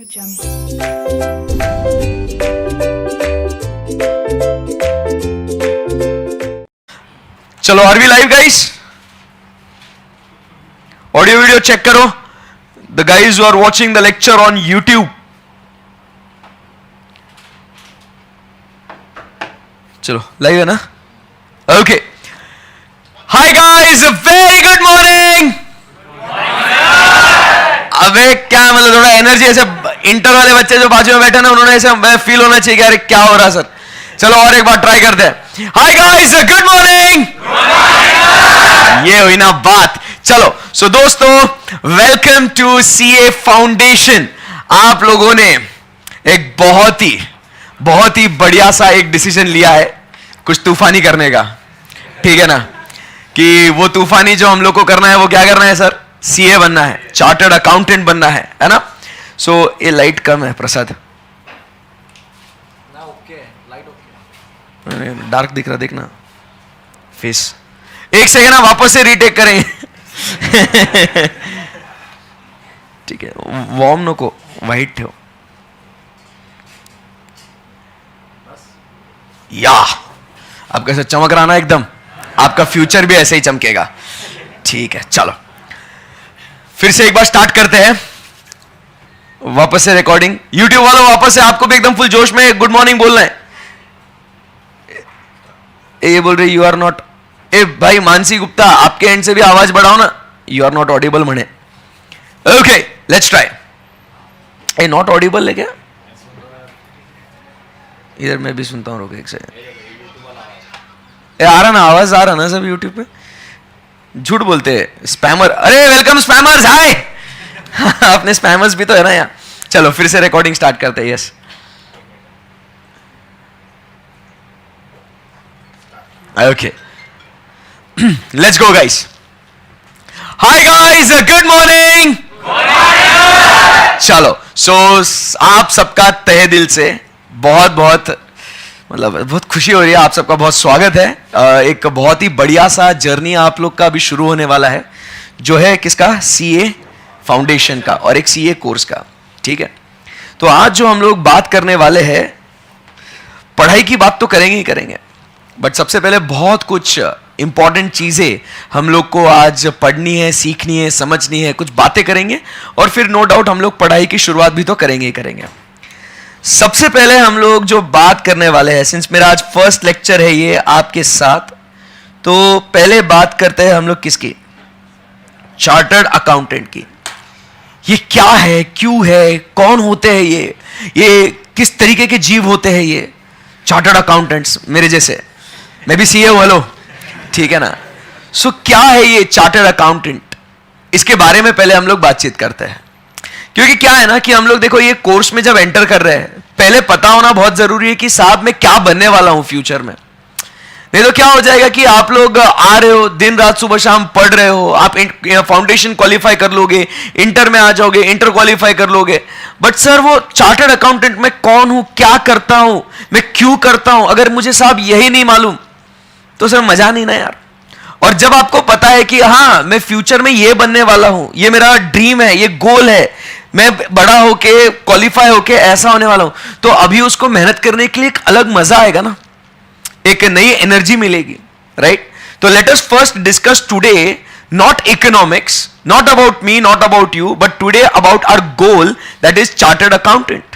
चलो are we live guys? Audio video check करो. The guys who are watching the lecture on YouTube. चलो live है ना? Okay. Hi guys, very good morning. अबे क्या मतलब, थोड़ा एनर्जी. ऐसे इंटर वाले बच्चे जो बाजू में बैठे ना, उन्होंने ऐसे फील होना चाहिए कि अरे क्या हो रहा सर. चलो और एक बार ट्राई करते हैं. Hi guys, good morning. ये हुई ना बात. चलो सो दोस्तों, वेलकम टू सीए फाउंडेशन. आप लोगों ने एक बहुत ही बढ़िया सा एक डिसीजन लिया है कुछ तूफानी करने का. ठीक है ना? कि वो तूफानी जो हम लोग को करना है वो क्या करना है सर? सीए बनना है, चार्टर्ड अकाउंटेंट बनना है ना? सो ये लाइट कम है प्रसाद. डार्क दिख रहा, देखना फेस. एक सेकेंड ना, वापस से रीटेक करें. ठीक है, वार्म नो को वाइट हो या. आप कैसे चमक रहा ना एकदम. आपका फ्यूचर भी ऐसे ही चमकेगा. ठीक है, चलो फिर से एक बार स्टार्ट करते हैं. वापस से रिकॉर्डिंग. यूट्यूब वालों वापस से आपको भी एकदम फुल जोश में गुड मॉर्निंग बोलना है. ये बोल रहे यू आर नॉट. ए भाई मानसी गुप्ता, आपके एंड से भी आवाज बढ़ाओ ना. यू आर नॉट ऑडिबल म्हणे. Okay let's try. A not Audible है क्या? इधर मैं भी सुनता हूं. रोके एक सेकंड. आ रहा ना आवाज, आ रहा ना सब यूट्यूब पे. झूठ बोलते हैं स्पैमर. अरे वेलकम स्पैमर्स. हाय. अपने स्पैमर्स भी तो है ना यहाँ. चलो फिर से रिकॉर्डिंग स्टार्ट करते हैं. Yes okay, let's go guys. Hi guys, good morning. चलो सो आप सबका तहे दिल से बहुत बहुत खुशी हो रही है. आप सबका बहुत स्वागत है. एक बहुत ही बढ़िया सा जर्नी आप लोग का अभी शुरू होने वाला है, जो है किसका? सीए फाउंडेशन का और एक सीए कोर्स का. ठीक है, तो आज जो हम लोग बात करने वाले हैं, पढ़ाई की बात तो करेंगे ही करेंगे, बट सबसे पहले बहुत कुछ इंपॉर्टेंट चीजें हम लोग को आज पढ़नी है, सीखनी है, समझनी है. कुछ बातें करेंगे और फिर नो डाउट हम लोग पढ़ाई की शुरुआत भी तो करेंगे ही करेंगे. सबसे पहले हम लोग जो बात करने वाले हैं, सिंस मेरा आज फर्स्ट लेक्चर है ये आपके साथ, तो पहले बात करते हैं हम लोग किसकी? चार्टर्ड अकाउंटेंट की. ये क्या है, क्यों है, कौन होते हैं ये किस तरीके के जीव होते हैं ये चार्टर्ड अकाउंटेंट्स मेरे जैसे. मैं भी सीए हूं. हेलो, ठीक है ना? सो क्या है ये चार्टर्ड अकाउंटेंट? इसके बारे में पहले हम लोग बातचीत करते हैं. क्योंकि क्या है ना कि हम लोग देखो ये कोर्स में जब एंटर कर रहे हैं, पहले पता होना बहुत जरूरी है कि साहब मैं क्या बनने वाला हूं फ्यूचर में. नहीं तो क्या हो जाएगा कि आप लोग आ रहे हो, दिन रात सुबह शाम पढ़ रहे हो, आप फाउंडेशन क्वालिफाई कर लोगे, इंटर में आ जाओगे, इंटर क्वालिफाई कर लोगे, बट सर वो चार्टर्ड अकाउंटेंट मैं कौन हूं, क्या करता हूं, मैं क्यों करता हूं, अगर मुझे साहब यही नहीं मालूम तो सर मजा नहीं ना यार. और जब आपको पता है कि हाँ मैं फ्यूचर में ये बनने वाला हूं, ये मेरा ड्रीम है, ये गोल है, मैं बड़ा होके क्वालिफाई होके ऐसा होने वाला हूं, तो अभी उसको मेहनत करने के लिए एक अलग मजा आएगा ना, एक नई एनर्जी मिलेगी. राइट? तो let us first discuss today not economics, not about me, not about you, but today about our goal, that is chartered accountant.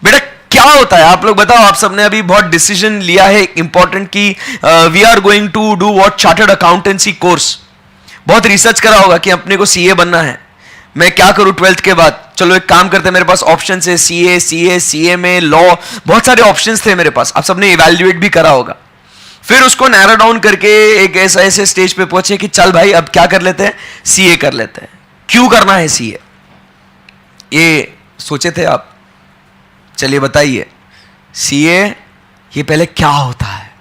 बेटा क्या होता है आप लोग बताओ. आप सबने अभी बहुत डिसीजन लिया है इंपॉर्टेंट कि we are going to do what chartered accountancy course. बहुत रिसर्च करा होगा कि अपने को सीए बनना है, मैं क्या करूं 12th के बाद. चलो एक काम करते हैं, मेरे पास ऑप्शन है सीए में लॉ, बहुत सारे ऑप्शंस थे मेरे पास. आप सबने इवैल्यूएट भी करा होगा. फिर उसको नैरो डाउन करके एक ऐसे स्टेज पे पहुंचे कि चल भाई अब क्या कर लेते हैं, सीए कर लेते हैं. क्यों करना है सीए, ये सोचे थे आप? चलिए बताइए, सीए ये पहले क्या होता है?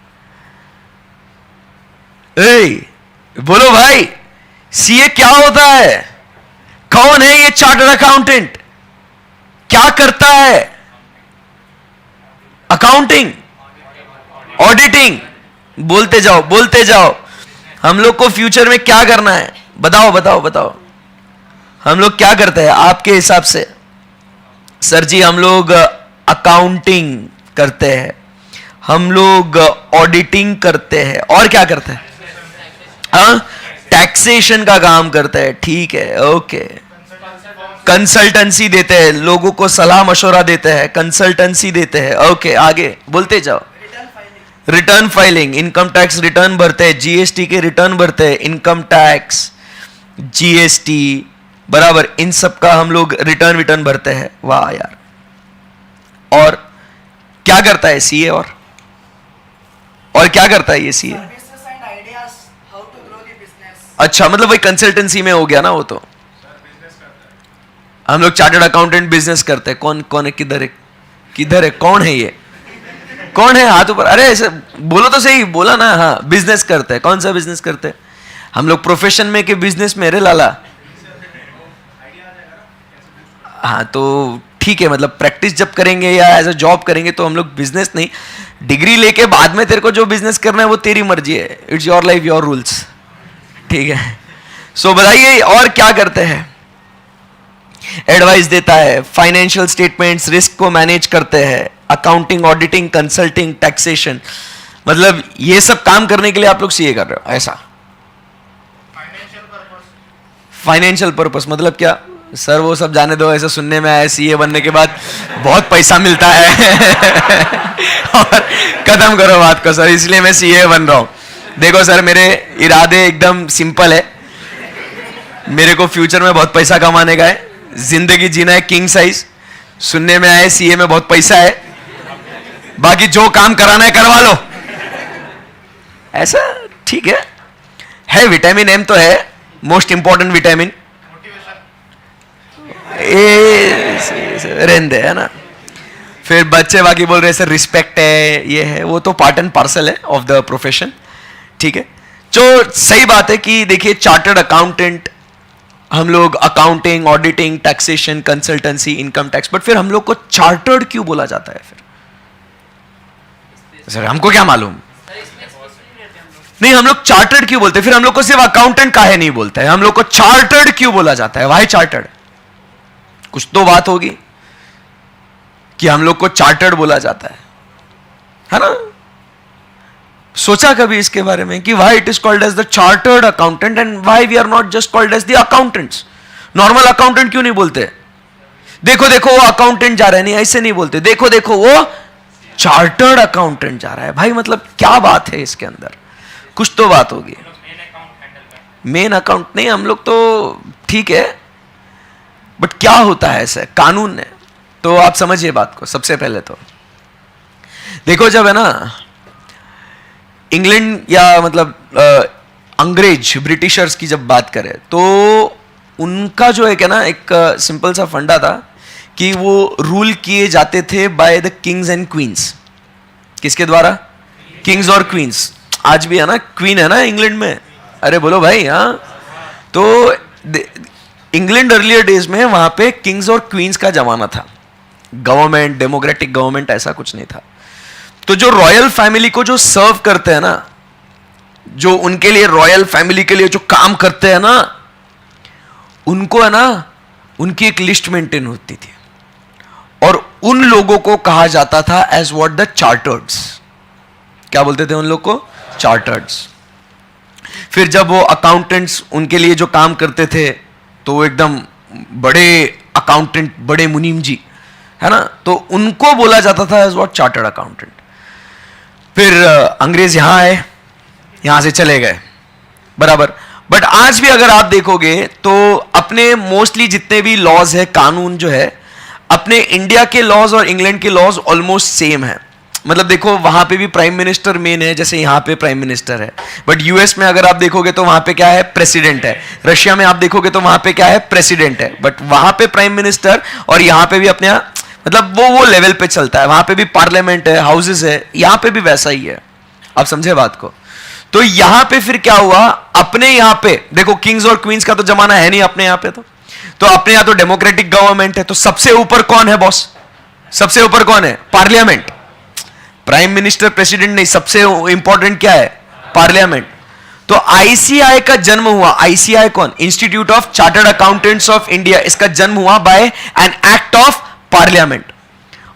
बोलो भाई, सीए क्या होता है? कौन है ये चार्टर्ड अकाउंटेंट? क्या करता है? अकाउंटिंग, ऑडिटिंग, बोलते जाओ बोलते जाओ. हम लोग को फ्यूचर में क्या करना है बताओ बताओ बताओ. हम लोग क्या करते हैं आपके हिसाब से? सर जी हम लोग अकाउंटिंग करते हैं, हम लोग ऑडिटिंग करते हैं, और क्या करते हैं? हाँ, टैक्सेशन का काम करते हैं, ठीक है, ओके। कंसल्टेंसी देते हैं, लोगों को सलाह मशवरा देते हैं, कंसल्टेंसी देते हैं, ओके। आगे बोलते जाओ। Return filing, income tax return भरते हैं, जीएसटी के रिटर्न भरते हैं, इनकम टैक्स, जीएसटी, बराबर, इन सब का हम लोग रिटर्न भरते हैं। वाह यार। और क्या करता है सीए? और क्या करता है ये सीए? अच्छा, मतलब वही कंसल्टेंसी में हो गया ना वो तो। हम लोग चार्टर्ड अकाउंटेंट बिजनेस करते हैं। कौन कौन है? किधर है? किधर है? कौन है ये? कौन है? हाथ ऊपर। अरे ऐसे बोलो तो सही, बोला ना। हाँ, बिजनेस करते हैं। कौन सा बिजनेस करते हैं हम लोग? प्रोफेशन में के बिजनेस में? रे लाला। हाँ तो ठीक है, मतलब प्रैक्टिस जब करेंगे या एज अ जॉब करेंगे तो हम लोग बिजनेस नहीं, डिग्री लेके बाद में तेरे को जो बिजनेस करना है वो तेरी मर्जी है। It's your life your rules, ठीक है। सो बताइए और क्या करते हैं? एडवाइस देता है, फाइनेंशियल स्टेटमेंट्स, रिस्क को मैनेज करते हैं, अकाउंटिंग, ऑडिटिंग, कंसल्टिंग, टैक्सेशन, मतलब ये सब काम करने के लिए आप लोग सीए कर रहे हो ऐसा? फाइनेंशियल पर्पस मतलब क्या सर? वो सब जाने दो, ऐसा सुनने में आया सीए बनने के बाद बहुत पैसा मिलता है और खत्म करो बात को सर, इसलिए मैं सीए बन रहा हूं। देखो सर, मेरे इरादे एकदम सिंपल है, मेरे को फ्यूचर में बहुत पैसा कमाने का है, जिंदगी जीना है किंग साइज। सुनने में आए सीए में बहुत पैसा है, बाकी जो काम कराना है करवा लो, ऐसा ठीक है। विटामिन एम तो है मोस्ट इंपॉर्टेंट विटामिन, रहने है ना। फिर बच्चे बाकी बोल रहे सर रिस्पेक्ट है, ये है वो, तो पार्ट एंड पार्सल है ऑफ द प्रोफेशन, ठीक है। जो सही बात है कि देखिए चार्टर्ड अकाउंटेंट, हम लोग accounting, auditing, taxation, consultancy, income tax, but फिर हम लोग को चार्टर्ड क्यों बोला जाता है? फिर सर हमको क्या मालूम? नहीं, हम लोग चार्टर्ड क्यों बोलते हैं? फिर हम लोग को सिर्फ अकाउंटेंट काहे नहीं बोलते हैं? हम लोग को चार्टर्ड क्यों बोला जाता है? Why chartered? कुछ तो बात होगी कि हम लोग को चार्टर्ड बोला जाता है ना? सोचा कभी इसके बारे में कि why it is called as the chartered accountant and why we are not just called as the accountants? Normal accountant क्यों नहीं बोलते? देखो देखो वो अकाउंटेंट जा रहा है, नहीं ऐसे नहीं बोलते। देखो देखो वो चार्टर्ड अकाउंटेंट जा रहा है। भाई मतलब क्या बात है इसके अंदर? कुछ तो बात होगी। मेन अकाउंट नहीं, हम लोग तो ठीक है, बट क्या होता है ऐसे कानून है? तो आप समझिए बात को। सबसे पहले तो देखो, जब है ना इंग्लैंड या मतलब अंग्रेज, ब्रिटिशर्स की जब बात करें तो उनका जो है ना एक सिंपल सा फंडा था कि वो रूल किए जाते थे by the Kings and queen's. किसके द्वारा? किंग्स और क्वींस। आज भी है ना, क्वीन है ना इंग्लैंड में, अरे बोलो भाई। हाँ, तो इंग्लैंड अर्लियर डेज में वहां पे किंग्स और क्वींस का जमाना था, गवर्नमेंट, डेमोक्रेटिक गवर्नमेंट ऐसा कुछ नहीं था। तो जो रॉयल फैमिली को जो सर्व करते हैं ना, जो उनके लिए रॉयल फैमिली के लिए जो काम करते हैं ना, उनको है ना उनकी एक लिस्ट मेंटेन होती थी और उन लोगों को कहा जाता था एज व्हाट द चार्टर्ड्स। क्या बोलते थे उन लोग को? चार्टर्ड्स। फिर जब वो अकाउंटेंट्स उनके लिए जो काम करते थे तो वो एकदम बड़े अकाउंटेंट, बड़े मुनीम जी है ना, तो उनको बोला जाता था एज व्हाट? Chartered accountant. फिर अंग्रेज यहां आए, यहां से चले गए, बराबर। बट आज भी अगर आप देखोगे तो अपने मोस्टली जितने भी लॉज है, कानून जो है, अपने इंडिया के लॉज और इंग्लैंड के लॉज ऑलमोस्ट सेम है। मतलब देखो वहां पे भी प्राइम मिनिस्टर मेन है, जैसे यहां पे प्राइम मिनिस्टर है, बट यूएस में अगर आप देखोगे तो वहां पे क्या है? प्रेसिडेंट है। रशिया में आप देखोगे तो वहां पे क्या है? प्रेसिडेंट है। बट वहां पे प्राइम मिनिस्टर, और यहां पे भी अपने मतलब वो लेवल पे चलता है। वहां पे भी पार्लियामेंट है, हाउसेस है, यहां पे भी वैसा ही है। आप समझे बात को? तो यहां पे फिर क्या हुआ? अपने यहां पे देखो किंग्स और क्वींस का तो जमाना है नहीं अपने यहां पे, तो अपने यहां तो डेमोक्रेटिक गवर्नमेंट है। तो सबसे ऊपर कौन है बॉस? सबसे ऊपर कौन है? पार्लियामेंट। प्राइम मिनिस्टर, प्रेसिडेंट नहीं, सबसे इंपॉर्टेंट क्या है? पार्लियामेंट। तो आईसीआई का जन्म हुआ। आईसीआई कौन? Institute of chartered accountants of India. इसका जन्म हुआ by an act of parliament,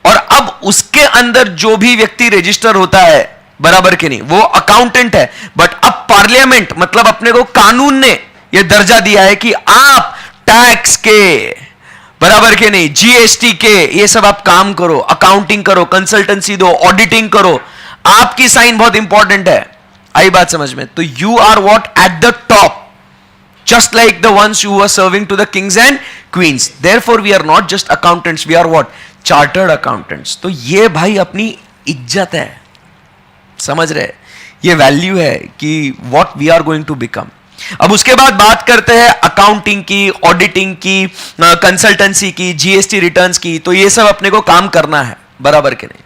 और अब उसके अंदर जो भी व्यक्ति रजिस्टर होता है, बराबर के नहीं, वो अकाउंटेंट है। बट अब पार्लियामेंट मतलब अपने को कानून ने यह दर्जा दिया है कि आप टैक्स के, बराबर के नहीं, जीएसटी के, ये सब आप काम करो, अकाउंटिंग करो, कंसल्टेंसी दो, ऑडिटिंग करो, आपकी साइन बहुत इंपॉर्टेंट है। आई बात समझ में? तो you are what at the top, just like the ones who are serving to the kings and queens. Therefore we are not just accountants, we are what? Chartered accountants. तो ये भाई अपनी इज्जत है, समझ रहे? ये वैल्यू है कि what we are going to become. अब उसके बाद बात करते हैं अकाउंटिंग की, ऑडिटिंग की, कंसल्टेंसी की, जीएसटी रिटर्न्स की। तो ये सब अपने को काम करना है, बराबर के नहीं?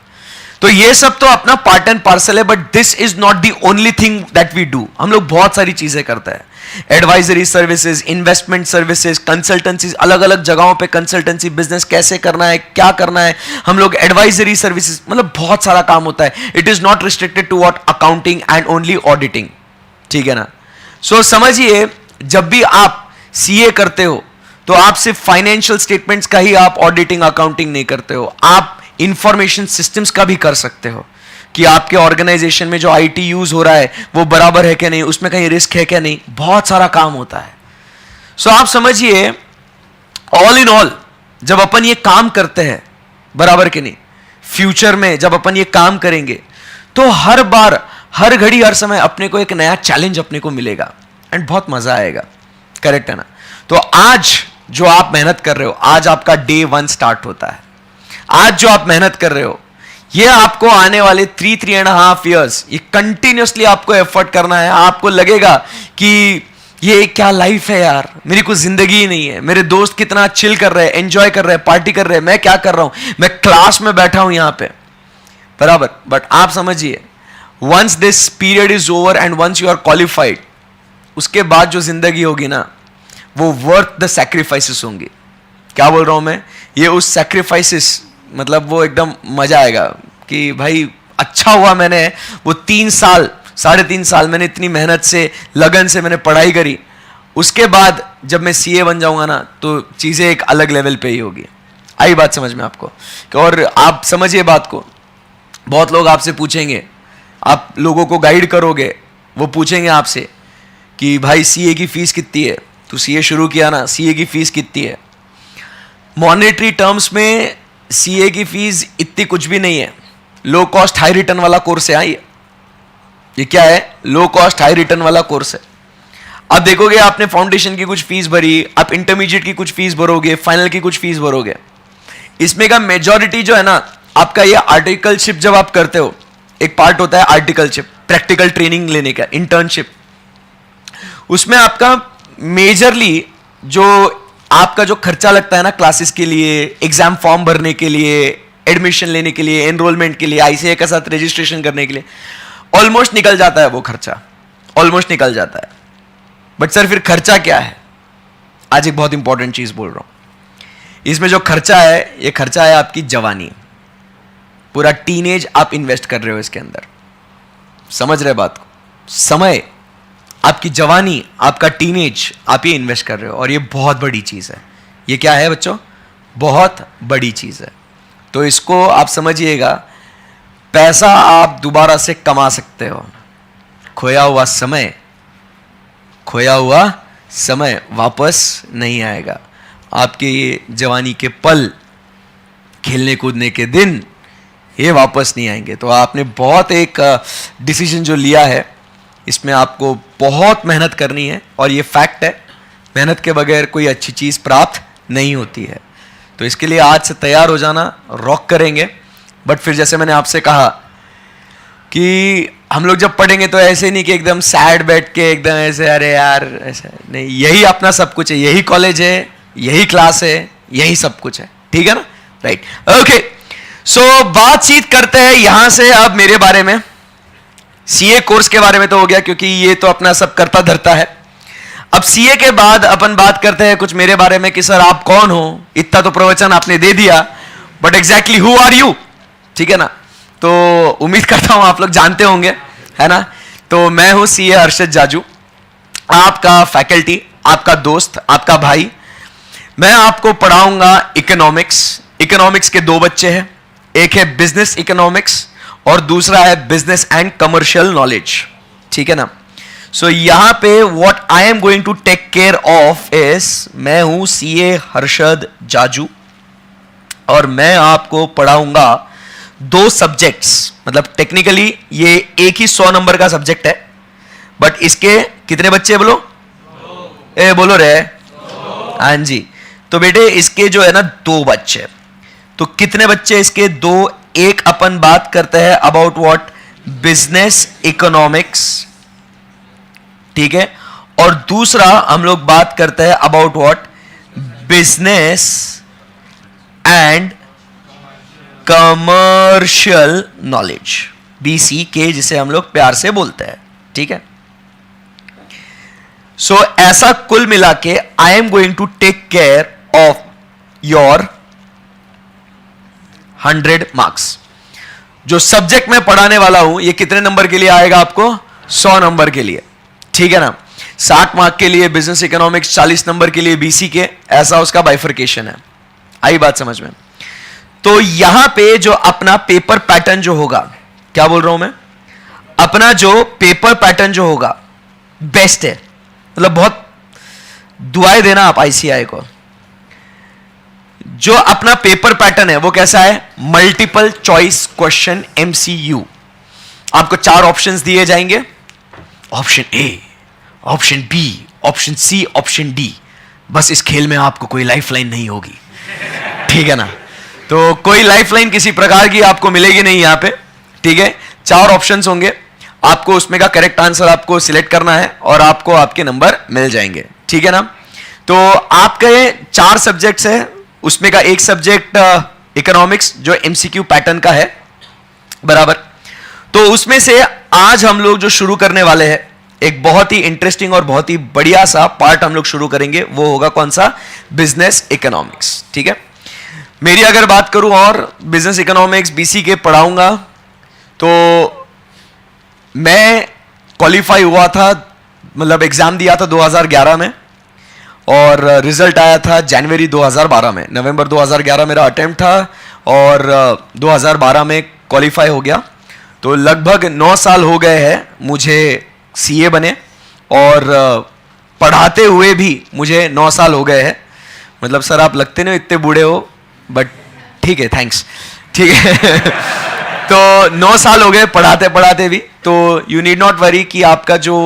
तो ये सब तो अपना पार्ट एंड पार्सल है, but this is not the only thing that we do. हम लोग बहुत सारी चीजें करते हैं, advisory services, investment services, consultancy, अलग अलग जगहों पे कंसल्टेंसी, बिजनेस कैसे करना है, क्या करना है, हम लोग एडवाइजरी सर्विसेज, मतलब बहुत सारा काम होता है। It is not restricted to what accounting and only auditing, ठीक है ना? सो समझिए, जब भी आप सीए करते हो तो आप सिर्फ फाइनेंशियल स्टेटमेंट्स का ही आप ऑडिटिंग अकाउंटिंग नहीं करते हो, आप इंफॉर्मेशन सिस्टम्स का भी कर सकते हो कि आपके ऑर्गेनाइजेशन में जो आईटी यूज हो रहा है वो बराबर है क्या नहीं, उसमें कहीं रिस्क है क्या नहीं, बहुत सारा काम होता है। सो आप समझिए, ऑल इन ऑल जब अपन ये काम करते हैं, बराबर के नहीं, फ्यूचर में जब अपन ये काम करेंगे तो हर बार, हर घड़ी, हर समय अपने को एक नया चैलेंज अपने को मिलेगा एंड बहुत मजा आएगा, करेक्ट है ना? तो आज जो आप मेहनत कर रहे हो, आज आपका डे 1 स्टार्ट होता है। आज जो आप मेहनत कर रहे हो, ये आपको आने वाले 3.5 ईयर्स ये कंटिन्यूसली आपको एफर्ट करना है। आपको लगेगा कि ये क्या लाइफ है यार, मेरी कुछ जिंदगी ही नहीं है, मेरे दोस्त कितना चिल कर रहे हैं, एंजॉय कर रहे हैं, पार्टी कर रहे हैं, मैं क्या कर रहा हूं, मैं क्लास में बैठा हूं यहां पे, बराबर। बट आप समझिए, once this period is over and once you are qualified, उसके बाद जो जिंदगी होगी ना, वो वर्थ द सैक्रिफाइसेस होंगी। क्या बोल रहा हूं मैं? ये उस सैक्रिफाइसेस, मतलब वो एकदम मजा आएगा कि भाई अच्छा हुआ मैंने वो 3 साल, 3.5 साल मैंने इतनी मेहनत से, लगन से मैंने पढ़ाई करी। उसके बाद जब मैं सीए बन जाऊंगा ना, तो चीजें एक अलग लेवल पे ही होगी। आई बात समझ में आपको? और आप समझिए बात को, बहुत लोग आपसे पूछेंगे, आप लोगों को गाइड करोगे, वो पूछेंगे आपसे कि भाई सीए की फीस कितनी है, तू सीए शुरू किया ना, सीए की फीस कितनी है? मॉनेटरी टर्म्स में सीए की फीस इतनी कुछ भी नहीं है। लो कॉस्ट हाई रिटर्न वाला कोर्स है। ये क्या है? लो कॉस्ट हाई रिटर्न वाला कोर्स है। अब देखोगे, आपने फाउंडेशन की कुछ फीस भरी, आप इंटरमीडिएट की कुछ फीस भरोगे, फाइनल की कुछ फीस भरोगे। इसमें का मेजॉरिटी जो है ना, आपका ये आर्टिकलशिप जब आप करते हो, एक पार्ट होता है आर्टिकलशिप, प्रैक्टिकल ट्रेनिंग लेने का, इंटर्नशिप। उसमें आपका मेजरली जो आपका जो खर्चा लगता है ना, क्लासेस के लिए, एग्जाम फॉर्म भरने के लिए, एडमिशन लेने के लिए, एनरोलमेंट के लिए, आईसीए के साथ रजिस्ट्रेशन करने के लिए, ऑलमोस्ट निकल जाता है वो खर्चा, ऑलमोस्ट निकल जाता है। बट सर फिर खर्चा क्या है? आज एक बहुत इंपॉर्टेंट चीज बोल रहा हूं। इसमें जो खर्चा है, ये खर्चा है आपकी जवानी, पूरा टीनेज आप इन्वेस्ट कर रहे हो इसके अंदर। समझ रहे बात को? समय, आपकी जवानी, आपका टीनेज, आप ये इन्वेस्ट कर रहे हो, और ये बहुत बड़ी चीज है। ये क्या है बच्चों? बहुत बड़ी चीज है। तो इसको आप समझिएगा, पैसा आप दोबारा से कमा सकते हो, खोया हुआ समय, खोया हुआ समय वापस नहीं आएगा। आपके ये जवानी के पल, खेलने कूदने के दिन, ये वापस नहीं आएंगे। तो आपने बहुत एक डिसीजन जो लिया है, इसमें आपको बहुत मेहनत करनी है, और ये फैक्ट है, मेहनत के बगैर कोई अच्छी चीज प्राप्त नहीं होती है। तो इसके लिए आज से तैयार हो जाना, रॉक करेंगे। बट फिर जैसे मैंने आपसे कहा कि हम लोग जब पढ़ेंगे तो ऐसे नहीं कि एकदम सैड बैठ के एकदम ऐसे, अरे यार ऐसे नहीं, यही अपना सब कुछ है, यही कॉलेज है, यही क्लास है, यही सब कुछ है, ठीक है ना? Right, okay. सो बातचीत करते हैं यहां से अब मेरे बारे में। सीए कोर्स के बारे में तो हो गया, क्योंकि ये तो अपना सब करता धरता है। अब सीए के बाद अपन बात करते हैं कुछ मेरे बारे में कि सर आप कौन हो। इतना तो प्रवचन आपने दे दिया, but exactly who are you, ठीक है ना? तो उम्मीद करता हूं आप लोग जानते होंगे, है ना? तो मैं हूं सीए हर्षद जाजू, आपका फैकल्टी, आपका दोस्त, आपका भाई। मैं आपको पढ़ाऊंगा इकोनॉमिक्स, इकोनॉमिक्स के दो बच्चे हैं, एक है बिजनेस इकोनॉमिक्स और दूसरा है बिजनेस एंड कमर्शियल नॉलेज, ठीक है ना। सो यहां पे what I am going to take care of is, मैं हूं सीए हर्षद जाजू और मैं आपको पढ़ाऊंगा दो सब्जेक्ट्स। मतलब टेक्निकली ये एक ही 100 नंबर का सब्जेक्ट है, बट इसके कितने बच्चे बोलो? ए बोलो रे। हाँ जी, तो बेटे इसके जो है ना दो बच्चे, तो कितने बच्चे इसके? दो। एक अपन बात करते हैं अबाउट व्हाट, बिजनेस इकोनॉमिक्स, ठीक है, और दूसरा हम लोग बात करते हैं about what, business and commercial knowledge, BCK जिसे हम लोग प्यार से बोलते हैं, ठीक है। सो ऐसा कुल मिला के I am going to take care of your 100 marks. जो सब्जेक्ट मैं पढ़ाने वाला हूं ये कितने नंबर के लिए आएगा आपको? 100 नंबर के लिए, ठीक है ना। 60 मार्क के लिए बिजनेस इकोनॉमिक्स, 40 नंबर के लिए BCK, ऐसा उसका बाइफर्केशन है। आई बात समझ में? तो यहां पे जो अपना पेपर पैटर्न जो होगा, क्या बोल रहा हूं मैं, अपना जो पेपर पैटर्न जो होगा बेस्ट है, मतलब बहुत दुआएं देना आप ICI को। जो अपना पेपर पैटर्न है वो कैसा है? Multiple choice question MCU। आपको 4 ऑप्शंस दिए जाएंगे, option A, option B, option C, option D। बस इस खेल में आपको कोई लाइफलाइन नहीं होगी, ठीक है ना। तो कोई लाइफलाइन किसी प्रकार की आपको मिलेगी नहीं यहां पे, ठीक है। 4 ऑप्शंस होंगे, आपको उसमें का करेक्ट आंसर आपको सिलेक्ट करना है और आपको आपके नंबर मिल जाएंगे, ठीक है ना। तो आपके 4 सब्जेक्ट्स है, उसमें का एक सब्जेक्ट इकोनॉमिक्स जो MCQ पैटर्न का है, बराबर। तो उसमें से आज हम लोग जो शुरू करने वाले हैं, एक बहुत ही इंटरेस्टिंग और बहुत ही बढ़िया सा पार्ट हम लोग शुरू करेंगे, वो होगा कौन सा? बिजनेस इकोनॉमिक्स, ठीक है। मेरी अगर बात करूं और बिजनेस इकोनॉमिक्स BCK पढ़ाऊंगा, तो मैं क्वालिफाई हुआ था, मतलब एग्जाम दिया था 2011 में और रिजल्ट आया था जनवरी 2012 में। नवंबर 2011 मेरा अटेम्प्ट था और 2012 में क्वालिफाई हो गया। तो लगभग 9 साल हो गए हैं मुझे CA बने और पढ़ाते हुए भी मुझे 9 साल हो गए हैं। मतलब सर आप लगते नहीं इतने बूढ़े हो, बट ठीक है, थैंक्स, ठीक है। तो 9 साल हो गए पढ़ाते पढ़ाते भी। तो यू नीड नॉट वरी कि आपका जो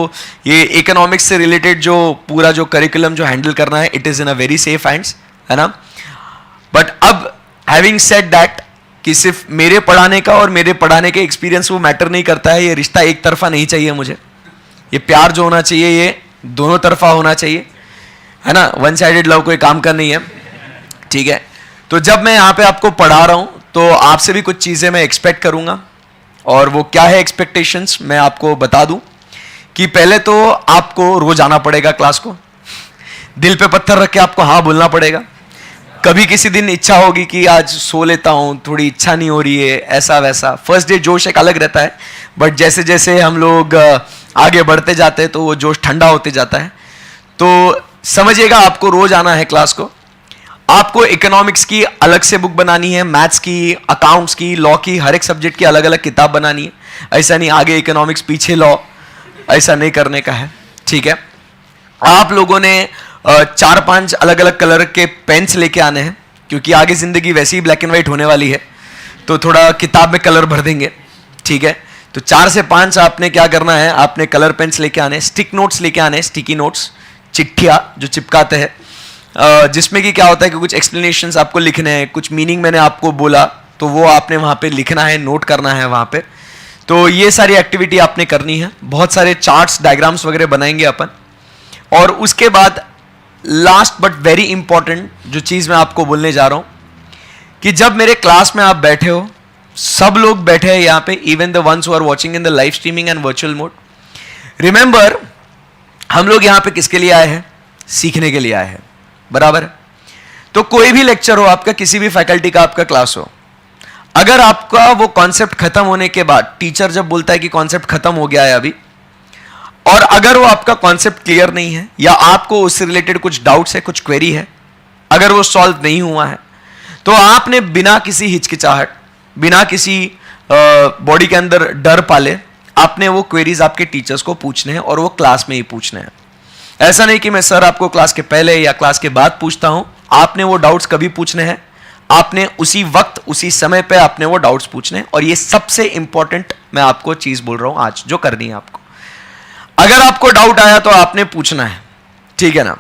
ये इकोनॉमिक्स से रिलेटेड जो पूरा जो करिकुलम जो हैंडल करना है, it is in a very safe hands, है ना। बट अब हैविंग सेड दैट कि सिर्फ मेरे पढ़ाने का और मेरे पढ़ाने के एक्सपीरियंस वो मैटर नहीं करता है, ये रिश्ता एक तरफा नहीं चाहिए मुझे, ये प्यार जो होना चाहिए ये दोनों तरफा होना चाहिए, है ना। वन साइडेड लव कोई काम का नहीं है, ठीक है। तो जब मैं यहाँ पे आपको पढ़ा रहा हूं तो आपसे भी कुछ चीजें मैं एक्सपेक्ट करूंगा, और वो क्या है एक्सपेक्टेशंस मैं आपको बता दूं कि पहले तो आपको रोज आना पड़ेगा क्लास को, दिल पे पत्थर रख के आपको हाँ बोलना पड़ेगा। कभी किसी दिन इच्छा होगी कि आज सो लेता हूं, थोड़ी इच्छा नहीं हो रही है, ऐसा वैसा। फर्स्ट डे जोश एक अलग रहता है, बट जैसे जैसे हम लोग आगे बढ़ते जाते हैं तो वो जोश ठंडा होते जाता है। तो समझिएगा आपको रोज आना है क्लास को। आपको इकोनॉमिक्स की अलग से बुक बनानी है, मैथ्स की, अकाउंट्स की, लॉ की, हर एक सब्जेक्ट की अलग अलग किताब बनानी है। ऐसा नहीं आगे इकोनॉमिक्स पीछे लॉ, ऐसा नहीं करने का है, ठीक है। आप लोगों ने 4-5 अलग अलग कलर के पेन्स लेके आने हैं, क्योंकि आगे जिंदगी वैसे ही ब्लैक एंड व्हाइट होने वाली है, तो थोड़ा किताब में कलर भर देंगे, ठीक है। तो 4 से 5 आपने क्या करना है, आपने कलर पेन्स लेके आने, स्टिक नोट्स लेके आने, स्टिकी नोट्स, चिट्ठियां जो चिपकाते हैं, जिसमें कि क्या होता है कि कुछ एक्सप्लेनेशंस आपको लिखने हैं, कुछ मीनिंग मैंने आपको बोला तो वो आपने वहां पे लिखना है, नोट करना है वहां पे। तो ये सारी एक्टिविटी आपने करनी है। बहुत सारे चार्ट्स, डायग्राम्स वगैरह बनाएंगे अपन, और उसके बाद लास्ट बट वेरी इंपॉर्टेंट जो चीज मैं आपको बोलने जा रहा हूं कि जब मेरे क्लास में आप बैठे हो, सब लोग बैठे हैं यहाँ पे, even the ones who are watching in the live streaming and virtual mode, remember हम लोग यहाँ पे किसके लिए आए हैं? सीखने के लिए आए हैं, बराबर। तो कोई भी लेक्चर हो आपका, किसी भी फैकल्टी का आपका क्लास हो, अगर आपका वो कॉन्सेप्ट खत्म होने के बाद टीचर जब बोलता है कि कॉन्सेप्ट खत्म हो गया है अभी, और अगर वो आपका कॉन्सेप्ट क्लियर नहीं है या आपको उससे रिलेटेड कुछ डाउट्स है, कुछ क्वेरी है, अगर वो सॉल्व नहीं हुआ है, तो आपने बिना किसी हिचकिचाहट, बिना किसी बॉडी के अंदर डर पाले, आपने वो क्वेरीज आपके टीचर्स को पूछने हैं और वो क्लास में ही पूछने हैं। ऐसा नहीं कि मैं सर आपको क्लास के पहले या क्लास के बाद पूछता हूं। आपने वो डाउट्स कभी पूछने हैं, आपने उसी वक्त उसी समय पे आपने वो डाउट्स पूछने हैं। और ये सबसे इंपॉर्टेंट मैं आपको चीज बोल रहा हूं आज जो करनी है आपको। अगर आपको डाउट आया तो आपने पूछना है, ठीक है ना।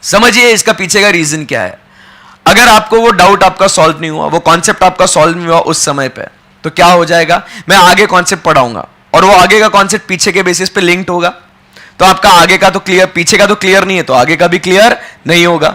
समझिए इसका पीछे का रीजन क्या है। अगर आपको वो डाउट आपका सॉल्व नहीं हुआ, वो कॉन्सेप्ट आपका सॉल्व नहीं हुआ उस समय पे, तो क्या हो जाएगा, मैं आगे कॉन्सेप्ट पढ़ाऊंगा और वो आगे का कॉन्सेप्ट पीछे के बेसिस पे लिंक्ड होगा, तो आपका आगे का तो क्लियर, पीछे का तो क्लियर नहीं है तो आगे का भी क्लियर नहीं होगा।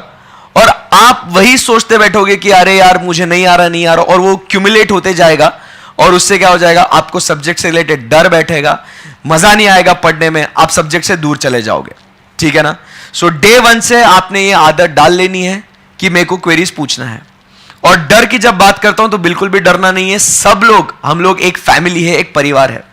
और आप वही सोचते बैठोगे कि अरे यार मुझे नहीं आ रहा, और वो क्यूमुलेट होते जाएगा और उससे क्या हो जाएगा, आपको सब्जेक्ट से रिलेटेड डर बैठेगा, मजा नहीं आएगा पढ़ने में, आप सब्जेक्ट से दूर चले जाओगे, ठीक है ना। सो डे 1 से आपने ये आदत डाल लेनी है कि मेरे को क्वेरीज पूछना है। और डर की जब बात करता हूं तो बिल्कुल भी डरना नहीं है। सब लोग, हम लोग एक फैमिली है, एक परिवार है,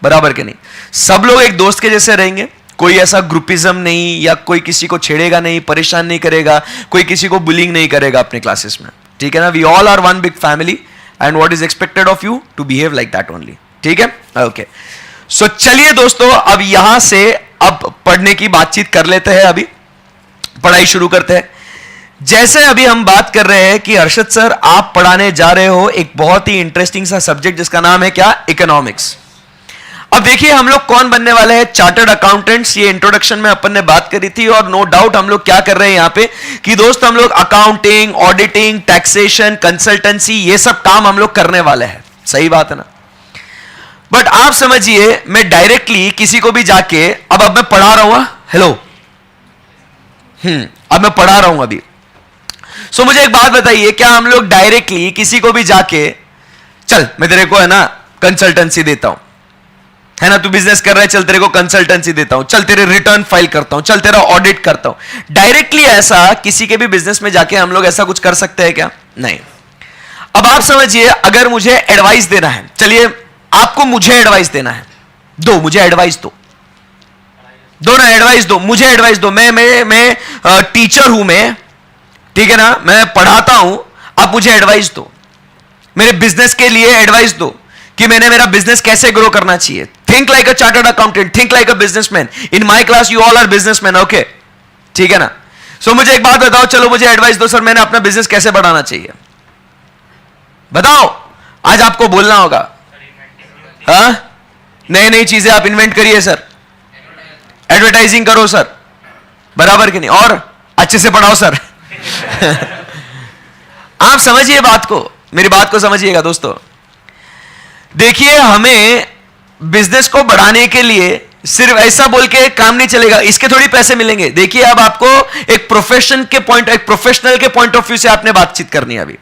बराबर के नहीं। सब लोग एक दोस्त के जैसे रहेंगे, कोई ऐसा ग्रुपिज्म नहीं, या कोई किसी को छेड़ेगा नहीं, परेशान नहीं करेगा, कोई किसी को बुलिंग नहीं करेगा अपने क्लासेस में, ठीक है ना। We all are one big family and what is expected of you to behave like that only, ठीक है, ओके। सो चलिए दोस्तों, अब यहां से अब पढ़ने की बातचीत कर लेते हैं, अभी पढ़ाई शुरू करते हैं। जैसे अभी हम बात कर रहे हैं कि अर्शद सर आप पढ़ाने जा रहे हो एक बहुत ही इंटरेस्टिंग सा सब्जेक्ट जिसका नाम है क्या, इकोनॉमिक्स। अब देखिए हम लोग कौन बनने वाले हैं, चार्टर्ड अकाउंटेंट्स। ये इंट्रोडक्शन में अपन ने बात करी थी और नो डाउट हम लोग क्या कर रहे हैं यहां पे कि दोस्त हम लोग अकाउंटिंग, ऑडिटिंग, टैक्सेशन, कंसल्टेंसी, ये सब काम हम लोग करने वाले हैं, सही बात है ना। बट आप समझिए मैं डायरेक्टली किसी को भी जाके अब मैं पढ़ा रहा हूं, हेलो, अब मैं पढ़ा रहा हूं अभी। सो मुझे एक बात बताइए, क्या हम लोग डायरेक्टली किसी को भी जाके चल मैं तेरे को है ना कंसल्टेंसी देता हूं, है ना, तू बिजनेस कर रहा है, चल तेरे को कंसल्टेंसी देता हूं, चल तेरे रिटर्न फाइल करता हूं, चल तेरा ऑडिट करता हूं, डायरेक्टली ऐसा किसी के भी बिजनेस में जाके हम लोग ऐसा कुछ कर सकते हैं क्या, नहीं। अब आप समझिए अगर मुझे एडवाइस देना है, चलिए आपको मुझे एडवाइस देना है, दो मुझे एडवाइस दो ना, एडवाइस दो, मुझे एडवाइस दो। मैं टीचर हूं, मैं, ठीक है ना, मैं पढ़ाता हूं, आप मुझे एडवाइस दो, मेरे बिजनेस के लिए एडवाइस दो कि मैंने मेरा बिजनेस कैसे ग्रो करना चाहिए। Think like a chartered accountant, think like a businessman. In my class you all are businessman, okay, ठीक है ना। सो मुझे एक बात बताओ, चलो मुझे एडवाइस दो सर, मैंने अपना बिजनेस कैसे बढ़ाना चाहिए, बताओ। आज आपको बोलना होगा, हाँ, नई नई चीजें आप इन्वेंट करिए सर, एडवर्टाइजिंग करो सर, बराबर कि नहीं, और अच्छे से पढ़ाओ सर। आप समझिए बात को, मेरी बात को समझिएगा दोस्तों। देखिए हमें बिजनेस को बढ़ाने के लिए सिर्फ ऐसा बोल के काम नहीं चलेगा, इसके थोड़ी पैसे मिलेंगे। देखिए अब आपको एक प्रोफेशनल के पॉइंट ऑफ व्यू से आपने बातचीत करनी है। अभी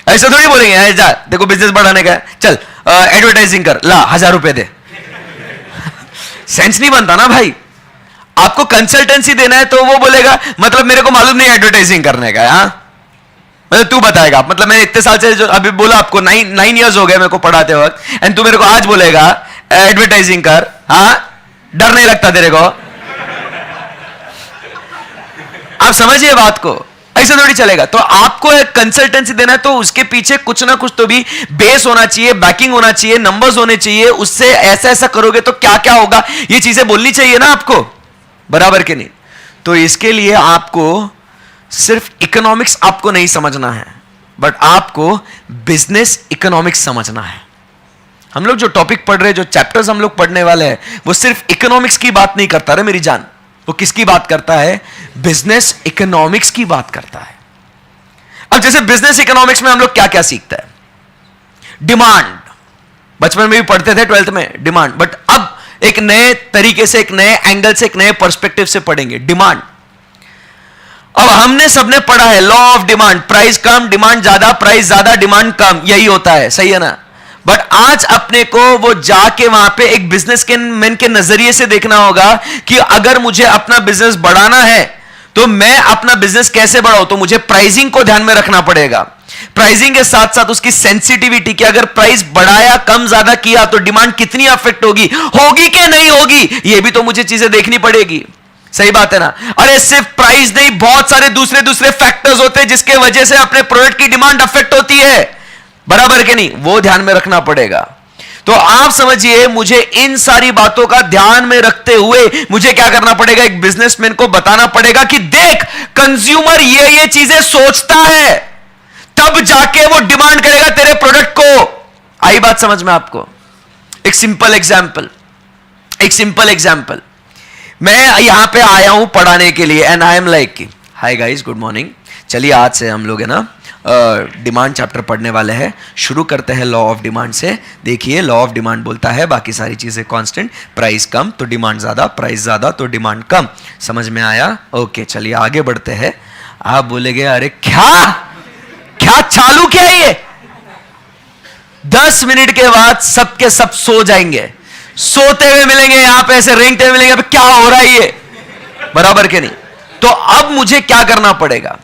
ऐसा थोड़ी बोलेंगे जा देखो बिजनेस बढ़ाने का है, चल एडवर्टाइजिंग कर, ला 1000 रुपए दे। सेंस नहीं बनता ना भाई। आपको कंसल्टेंसी देना है तो वो बोलेगा मतलब मेरे को मालूम नहीं एडवर्टाइजिंग करने का, हाँ मतलब तू बताएगा, मतलब मैं इतने साल से जो अभी बोला आपको 9 इयर्स हो गए मेरे को पढ़ाते वक्त, एंड तू मेरे को आज बोलेगा एडवर्टाइजिंग कर, हाँ डर नहीं लगता तेरे को। आप समझिए बात को, ऐसे थोड़ी चलेगा। तो आपको एक कंसल्टेंसी देना है तो उसके पीछे कुछ ना कुछ तो भी बेस होना चाहिए, बैकिंग होना चाहिए, नंबर्स होने चाहिए, उससे ऐसा ऐसा करोगे तो क्या क्या होगा, ये चीजें बोलनी चाहिए ना आपको, बराबर के नहीं। तो इसके लिए आपको सिर्फ इकोनॉमिक्स आपको नहीं समझना है, बट आपको बिजनेस इकोनॉमिक्स समझना है। हम लोग जो टॉपिक पढ़ रहे हैं, जो चैप्टर्स हम लोग पढ़ने वाले हैं, वो सिर्फ इकोनॉमिक्स की बात नहीं करता रे मेरी जान, वो किसकी बात करता है, बिजनेस इकोनॉमिक्स की बात करता है। अब जैसे बिजनेस इकोनॉमिक्स में हम लोग क्या क्या सीखते हैं, डिमांड, बचपन में भी पढ़ते थे 12th में डिमांड, बट अब एक नए तरीके से, एक नए एंगल से, एक नए पर्सपेक्टिव से पढ़ेंगे डिमांड। अब हमने सबने पढ़ा है law of demand, price come demand ज्यादा, प्राइस ज्यादा डिमांड कम, यही होता है, सही है ना। बट आज अपने को वो जाके वहां पे एक बिजनेसमैन के नजरिए से देखना होगा कि अगर मुझे अपना बिजनेस बढ़ाना है तो मैं अपना बिजनेस कैसे बढ़ाऊं, तो मुझे प्राइसिंग को ध्यान में रखना पड़ेगा। प्राइसिंग के साथ साथ उसकी सेंसिटिविटी, कि अगर प्राइस बढ़ाया कम ज्यादा किया तो डिमांड कितनी अफेक्ट होगी कि नहीं होगी, ये भी तो मुझे चीजें देखनी पड़ेगी। सही बात है ना? अरे सिर्फ प्राइस नहीं, बहुत सारे दूसरे दूसरे फैक्टर्स होते हैं जिसके वजह से अपने प्रोडक्ट की डिमांड अफेक्ट होती है, बराबर के नहीं? वो ध्यान में रखना पड़ेगा। तो आप समझिए, मुझे इन सारी बातों का ध्यान में रखते हुए मुझे क्या करना पड़ेगा? एक बिजनेसमैन को बताना पड़ेगा कि देख, कंज्यूमर ये चीजें सोचता है, तब जाके वो डिमांड करेगा तेरे प्रोडक्ट को। आई बात समझ में आपको? एक सिंपल एग्जाम्पल, मैं यहां पे आया हूं पढ़ाने के लिए, and I am like, hi guys, good morning. चलिए आज से हम लोग है ना डिमांड चैप्टर पढ़ने वाले हैं। शुरू करते हैं लॉ ऑफ डिमांड से। देखिए, लॉ ऑफ डिमांड बोलता है बाकी सारी चीजें कांस्टेंट, प्राइस कम तो डिमांड ज्यादा, प्राइस ज्यादा तो डिमांड कम। समझ में आया? ओके, चलिए आगे बढ़ते हैं। आप बोलेंगे अरे क्या चालू क्या है ये? 10 मिनट के बाद सबके सब सो जाएंगे, सोते हुए मिलेंगे, यहां पे ऐसे रेंगते हुए मिलेंगे, क्या हो रहा है ये, बराबर के नहीं? तो अब मुझे क्या करना पड़ेगा?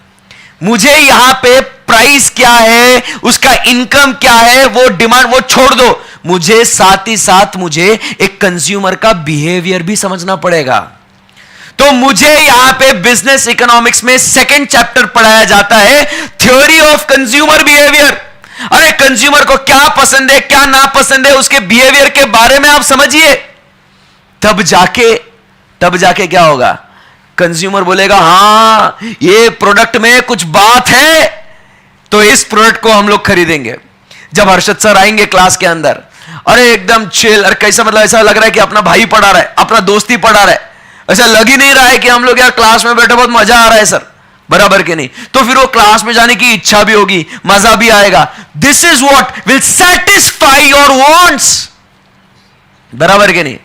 मुझे यहां पे प्राइस क्या है, उसका इनकम क्या है, वो डिमांड वो छोड़ दो, मुझे साथ ही साथ मुझे एक कंज्यूमर का बिहेवियर भी समझना पड़ेगा। तो मुझे यहां पे बिजनेस इकोनॉमिक्स में सेकंड चैप्टर पढ़ाया जाता है, थ्योरी ऑफ कंज्यूमर बिहेवियर। अरे कंज्यूमर को क्या पसंद है, क्या नापसंद है, उसके बिहेवियर के बारे में आप समझिए, तब जाके क्या होगा? कंज्यूमर बोलेगा हां, ये प्रोडक्ट में कुछ बात है, तो इस प्रोडक्ट को हम लोग खरीदेंगे। जब हर्षद सर आएंगे क्लास के अंदर, अरे एकदम चिल, अरे कैसा, मतलब ऐसा लग रहा है कि अपना भाई पढ़ा रहा है, अपना दोस्ती पढ़ा रहा है, ऐसा लग ही नहीं रहा है कि हम लोग यार क्लास में बैठे बहुत मजा आ रहा है सर, बराबर के नहीं? तो फिर वो क्लास में जाने की इच्छा भी होगी, मजा भी आएगा। This is what will satisfy your wants, बराबर के नहीं?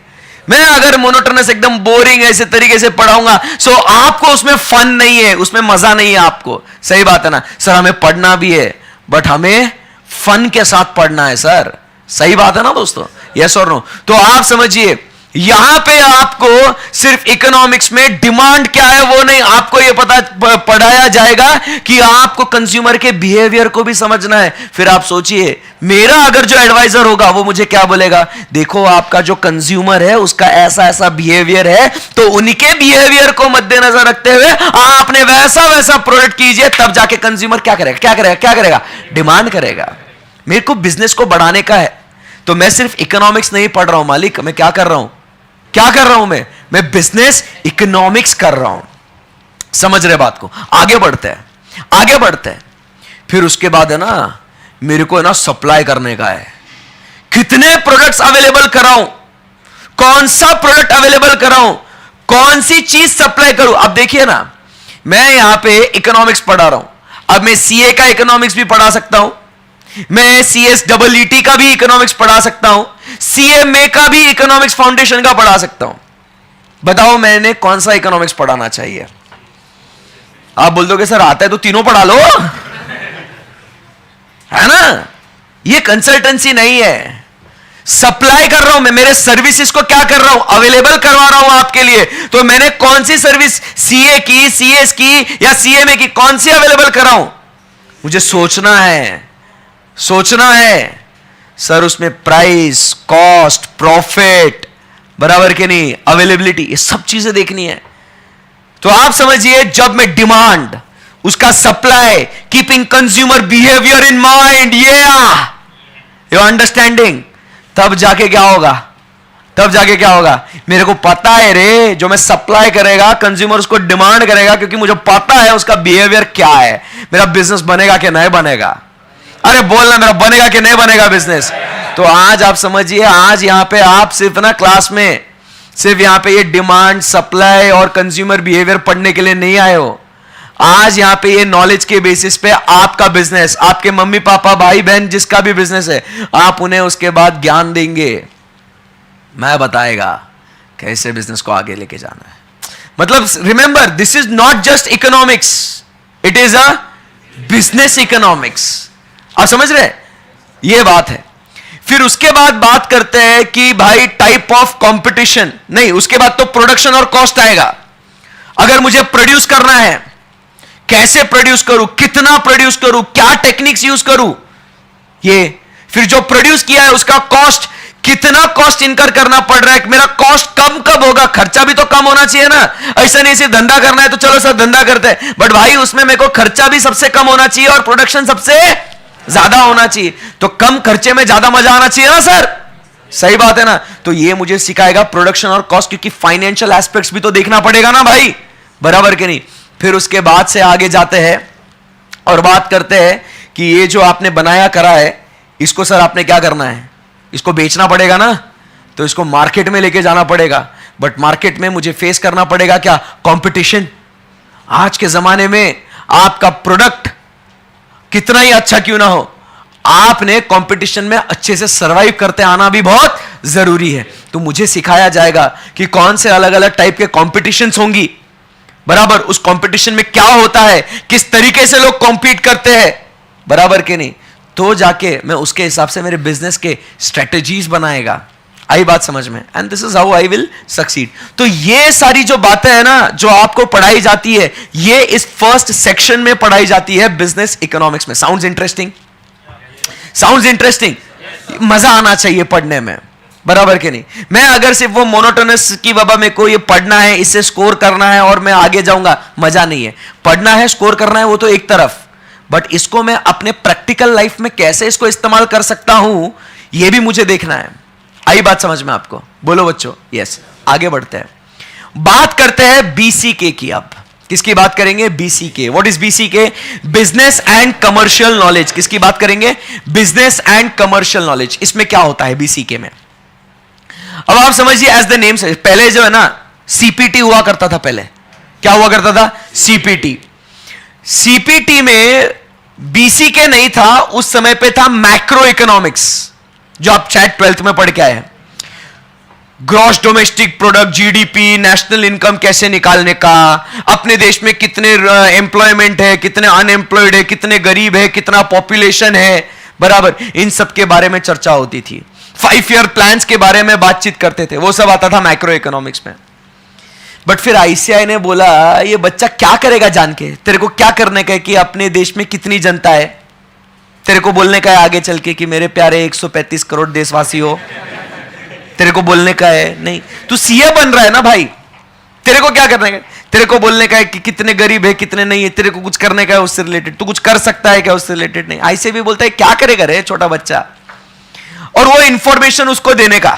मैं अगर मोनोटोनस एकदम बोरिंग ऐसे तरीके से पढ़ाऊंगा, सो आपको उसमें फन नहीं है, उसमें मजा नहीं है आपको। सही बात है ना सर? हमें पढ़ना भी है, बट हमें फन के साथ पढ़ना है सर। सही बात है ना दोस्तों? यस और नो? तो आप समझिए, यहां पे आपको सिर्फ इकोनॉमिक्स में डिमांड क्या है वो नहीं, आपको यह पढ़ाया जाएगा कि आपको कंज्यूमर के बिहेवियर को भी समझना है। फिर आप सोचिए, मेरा अगर जो एडवाइजर होगा वो मुझे क्या बोलेगा? देखो, आपका जो कंज्यूमर है उसका ऐसा ऐसा बिहेवियर है, तो उनके बिहेवियर को मद्देनजर रखते हुए आपने वैसा प्रोडक्ट कीजिए, तब जाके कंज्यूमर क्या करेगा? डिमांड करेगा। मेरे को बिजनेस को बढ़ाने का है, तो मैं सिर्फ इकोनॉमिक्स नहीं पढ़ रहा हूं मालिक, मैं क्या कर रहा हूं? मैं बिजनेस इकोनॉमिक्स कर रहा हूं। समझ रहे बात को? आगे बढ़ते हैं। फिर उसके बाद है ना, मेरे को है ना सप्लाई करने का है। कितने प्रोडक्ट्स अवेलेबल कराऊं, कौन सा प्रोडक्ट अवेलेबल कराऊं, कौन सी चीज सप्लाई करूं? अब देखिए ना, मैं यहां पे इकोनॉमिक्स पढ़ा रहा हूं, अब मैं सीए का इकोनॉमिक्स भी पढ़ा सकता हूं, मैं CSEET का भी इकोनॉमिक्स पढ़ा सकता हूं, CMA का भी इकोनॉमिक्स फाउंडेशन का पढ़ा सकता हूं। बताओ मैंने कौन सा इकोनॉमिक्स पढ़ाना चाहिए? आप बोल दोगे सर आता है तो तीनों पढ़ा लो, है ना? ये कंसल्टेंसी नहीं है, सप्लाई कर रहा हूं मैं, मेरे सर्विसेज को क्या कर रहा हूं? अवेलेबल करवा रहा हूं आपके लिए। तो मैंने कौन सी सर्विस, CA की, CS की या CMA की, कौन सी अवेलेबल कर रहा हूं? मुझे सोचना है सर, उसमें प्राइस, कॉस्ट, प्रॉफिट, बराबर के नहीं, अवेलेबिलिटी, ये सब चीजें देखनी है। तो आप समझिए, जब मैं डिमांड, उसका supply, keeping consumer behaviour in mind, you understanding, तब जाके क्या होगा? मेरे को पता है रे, जो मैं सप्लाई करेगा कंज्यूमर उसको डिमांड करेगा, क्योंकि मुझे पता है उसका बिहेवियर क्या है। मेरा बिजनेस बनेगा कि नहीं बनेगा? अरे बोलना, मेरा बनेगा कि नहीं बनेगा बिजनेस? तो आज आप समझिए, आज यहां पे आप सिर्फ ना क्लास में सिर्फ यहां पे ये डिमांड, सप्लाई और कंज्यूमर बिहेवियर पढ़ने के लिए नहीं आए हो। आज यहां पे ये नॉलेज के बेसिस पे आपका बिजनेस, आपके मम्मी पापा, भाई बहन, जिसका भी बिजनेस है, आप उन्हें उसके बाद ज्ञान देंगे, मैं बताएगा कैसे बिजनेस को आगे लेके जाना है। मतलब remember, this is not just economics, it is a business economics. आप समझ रहे? ये बात है। फिर उसके बाद बात करते हैं कि भाई टाइप ऑफ कंपटीशन, नहीं, उसके बाद तो प्रोडक्शन और कॉस्ट आएगा। अगर मुझे प्रोड्यूस करना है, कैसे प्रोड्यूस करूं, कितना प्रोड्यूस करूं, क्या टेक्निक्स यूज करूं, ये फिर जो प्रोड्यूस किया है उसका कॉस्ट कितना कॉस्ट इनकर करना पड़ रहा है, मेरा कॉस्ट कम कब होगा, खर्चा भी तो कम होना चाहिए ना। ऐसा नहीं सिर्फ धंधा करना है तो चलो सब धंधा करते हैं, बट भाई उसमें मेरे को खर्चा भी सबसे कम होना चाहिए और प्रोडक्शन सबसे ज्यादा होना चाहिए। तो कम खर्चे में ज्यादा मजा आना चाहिए ना सर, सही बात है ना। तो ये मुझे सिखाएगा प्रोडक्शन और कॉस्ट, क्योंकि फाइनेंशियल एस्पेक्ट्स भी तो देखना पड़ेगा ना भाई, बराबर के नहीं। फिर उसके बाद से आगे जाते हैं और बात करते हैं कि ये जो आपने बनाया करा है, इसको सर आपने क्या करना है, इसको बेचना पड़ेगा ना, तो इसको मार्केट में लेके जाना पड़ेगा। बट मार्केट में मुझे फेस करना पड़ेगा क्या, कंपटीशन। आज के जमाने में आपका प्रोडक्ट कितना ही अच्छा क्यों ना हो, आपने कंपटीशन में अच्छे से सरवाइव करते आना भी बहुत जरूरी है। तो मुझे सिखाया जाएगा कि कौन से अलग अलग टाइप के कॉम्पिटिशन्स होंगी, बराबर, उस कंपटीशन में क्या होता है, किस तरीके से लोग कॉम्पीट करते हैं, बराबर के नहीं। तो जाके मैं उसके हिसाब से मेरे बिजनेस के स्ट्रेटेजीज बनाएगा। आई बात समझ में, and this is how I will succeed. तो ये सारी जो बातें हैं ना जो आपको पढ़ाई जाती है, ये इस फर्स्ट सेक्शन में पढ़ाई जाती है बिजनेस इकोनॉमिक्स में। साउंड्स इंटरेस्टिंग, साउंड्स इंटरेस्टिंग, मजा आना चाहिए पढ़ने में, बराबर के नहीं। मैं अगर सिर्फ वो मोनोटोनस की बाबा मेरे को ये पढ़ना है, इससे स्कोर करना है और मैं आगे जाऊंगा, मजा नहीं है। पढ़ना है, स्कोर करना है, वो तो एक तरफ, बट इसको मैं अपने प्रैक्टिकल लाइफ में कैसे इसको इस्तेमाल कर सकता हूं, ये भी मुझे देखना है। आई बात समझ में आपको, बोलो बच्चों, यस। आगे बढ़ते हैं, बात करते हैं बीसीके की। अब किसकी बात करेंगे, BCK. What is BCK, business and commercial knowledge. किसकी बात करेंगे, बिजनेस एंड कमर्शियल नॉलेज। इसमें क्या होता है बीसीके में, अब आप समझिए, एज द नेम से, पहले जो है ना सीपीटी हुआ करता था, पहले क्या हुआ करता था, सीपीटी। सीपीटी में बीसीके नहीं था, उस समय पे था मैक्रो इकोनॉमिक्स, जो आप शायद 12th में पढ़ के आए हैं। Gross domestic product, GDP, national income कैसे निकालने का, अपने देश में कितने एम्प्लॉयमेंट है, कितने अनएम्प्लॉयड है, कितने गरीब है, कितना पॉपुलेशन है, बराबर, इन सब के बारे में चर्चा होती थी। 5 ईयर प्लान्स के बारे में बातचीत करते थे, वो सब आता था मैक्रो इकोनॉमिक्स में। बट फिर आईसीआई ने बोला ये बच्चा क्या करेगा जान के, तेरे को क्या करने का है कि अपने देश में कितनी जनता है, तेरे को बोलने का है आगे चल के कि मेरे प्यारे 135 करोड़ देशवासी हो, तेरे को बोलने का है नहीं, तू सीए बन रहा है ना भाई, तेरे को क्या करने का, तेरे को बोलने का है कि कितने गरीब है कितने नहीं है, तेरे को कुछ करने का है उससे रिलेटेड, तू कुछ कर सकता है क्या उससे रिलेटेड नहीं। आईसीआई भी बोलता है क्या करेगा रे छोटा बच्चा, और वो इंफॉर्मेशन उसको देने का,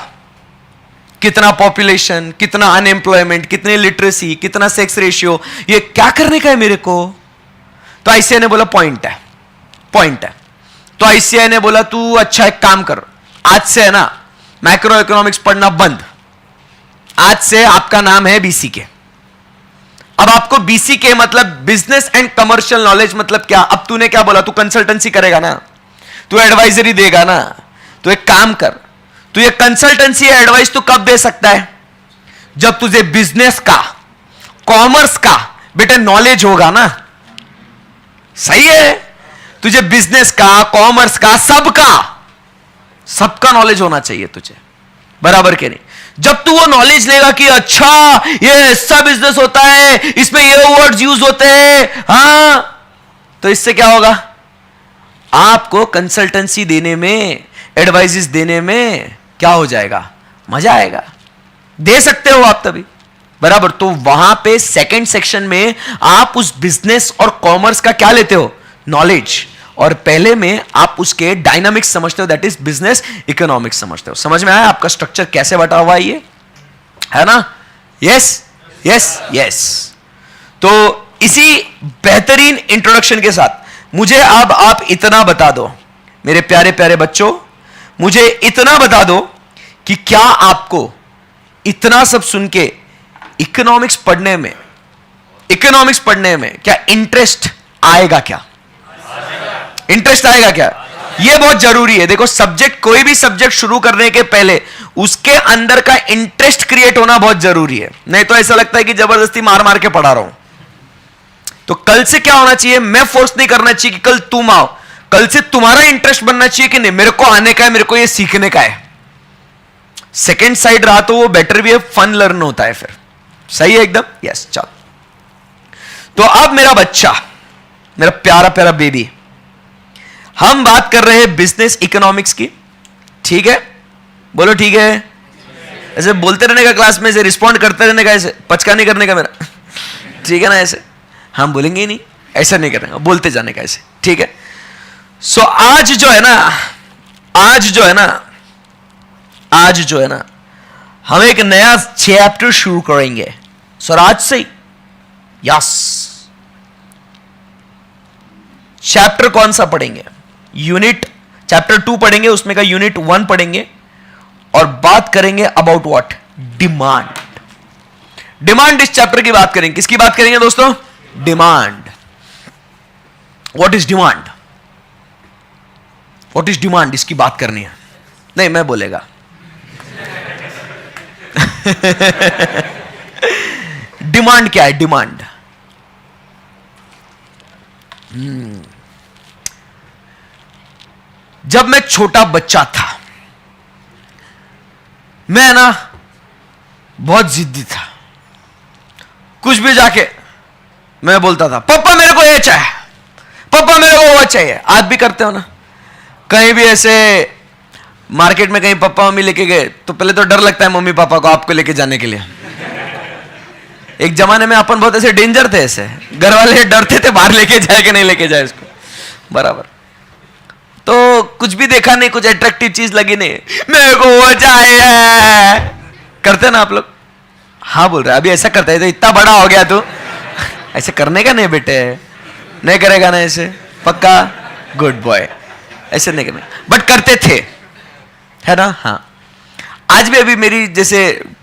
कितना पॉपुलेशन, कितना अनएम्प्लॉयमेंट, कितनी लिटरेसी, कितना सेक्स रेशियो, ये क्या करने का है मेरे को। तो आईसीआई ने बोला पॉइंट है, पॉइंट है। तो आईसीआई ने बोला तू अच्छा एक काम कर, आज से है ना मैक्रो इकोनॉमिक्स पढ़ना बंद, आज से आपका नाम है बीसीके। अब आपको बीसीके मतलब बिजनेस एंड कमर्शियल नॉलेज मतलब क्या, अब तूने क्या बोला, तू कंसल्टेंसी करेगा ना, तू एडवाइजरी देगा ना, तो एक काम कर, तू ये कंसल्टेंसी एडवाइस तू कब दे सकता है, जब तुझे बिजनेस का, कॉमर्स का बेटे नॉलेज होगा ना। सही है, तुझे बिजनेस का, कॉमर्स का, सबका नॉलेज होना चाहिए तुझे, बराबर के नहीं। जब तू वो नॉलेज लेगा कि अच्छा ये ऐसा बिजनेस होता है, इसमें ये वर्ड्स यूज होते हैं, हां, तो इससे क्या होगा, आपको कंसल्टेंसी देने में, एडवाइजेस देने में क्या हो जाएगा, मजा आएगा, दे सकते हो आप तभी, बराबर। तो वहां पे सेकंड सेक्शन में आप उस बिजनेस और कॉमर्स का क्या लेते हो, नॉलेज, और पहले में आप उसके डायनामिक्स समझते हो, दैट इज बिजनेस इकोनॉमिक्स समझते हो। समझ में आया आपका स्ट्रक्चर कैसे बटा हुआ है, ये है ना, यस यस यस। तो इसी बेहतरीन इंट्रोडक्शन के साथ मुझे अब आप इतना बता दो मेरे प्यारे प्यारे बच्चों, मुझे इतना बता दो कि क्या आपको इतना सब सुन के इकोनॉमिक्स पढ़ने में क्या इंटरेस्ट आएगा, क्या इंटरेस्ट आएगा क्या, यह बहुत जरूरी है। देखो सब्जेक्ट, कोई भी सब्जेक्ट शुरू करने के पहले उसके अंदर का इंटरेस्ट क्रिएट होना बहुत जरूरी है, नहीं तो ऐसा लगता है कि जबरदस्ती मार मार के पढ़ा रहा हूं। तो कल से क्या होना चाहिए, मैं फोर्स नहीं करना चाहिए कि कल तुम आओ, कल से तुम्हारा इंटरेस्ट बनना चाहिए कि नहीं मेरे को आने का है, मेरे को ये सीखने का है। सेकेंड साइड रहा तो वो बेटर भी है, फन लर्न होता है फिर, सही है एकदम, यस। चलो तो अब मेरा बच्चा, मेरा प्यारा प्यारा बेबी, हम बात कर रहे हैं बिजनेस इकोनॉमिक्स की, ठीक है। बोलो ठीक है। ऐसे बोलते रहने का क्लास में, ऐसे रिस्पॉन्ड करते रहने का, ऐसे पचका नहीं करने का मेरा, ठीक है ना? ऐसे हम बोलेंगे ही नहीं, ऐसा नहीं करना, बोलते जाने का ऐसे, ठीक है? सो आज जो है ना हम एक नया चैप्टर शुरू करेंगे सर आज से ही। यस, चैप्टर कौन सा पढ़ेंगे? यूनिट चैप्टर 2 पढ़ेंगे, उसमें का यूनिट 1 पढ़ेंगे और बात करेंगे अबाउट व्हाट? डिमांड। डिमांड इस चैप्टर की बात करेंगे। किसकी बात करेंगे दोस्तों? Demand. What is demand? What is demand, इसकी बात करनी है। नहीं, मैं बोलेगा। डिमांड क्या है? डिमांड जब मैं छोटा बच्चा था, मैं ना बहुत जिद्दी था। कुछ भी जाके मैं बोलता था, पापा मेरे को ये चाहिए, पापा मेरे को वो चाहिए। आज भी करते हो ना? कहीं भी ऐसे मार्केट में कहीं पापा मम्मी लेके गए तो पहले तो डर लगता है मम्मी पापा को आपको लेके जाने के लिए। एक जमाने में अपन बहुत ऐसे डेंजर थे, ऐसे घर वाले डरते थे बाहर लेके जाए कि नहीं लेके जाए इसको, बराबर। तो कुछ भी देखा नहीं, कुछ अट्रैक्टिव चीज लगी नहीं, मेरे को वो चाहिए। करते ना आप लोग? हाँ बोल रहे अभी ऐसा करता है, तो इतना बड़ा हो गया तू, ऐसे करने का नहीं बेटे, नहीं करेगा ना ऐसे, पक्का? Good boy. ऐसे नहीं करने, बट करते थे, है ना? हाँ, आज भी अभी मेरी जैसे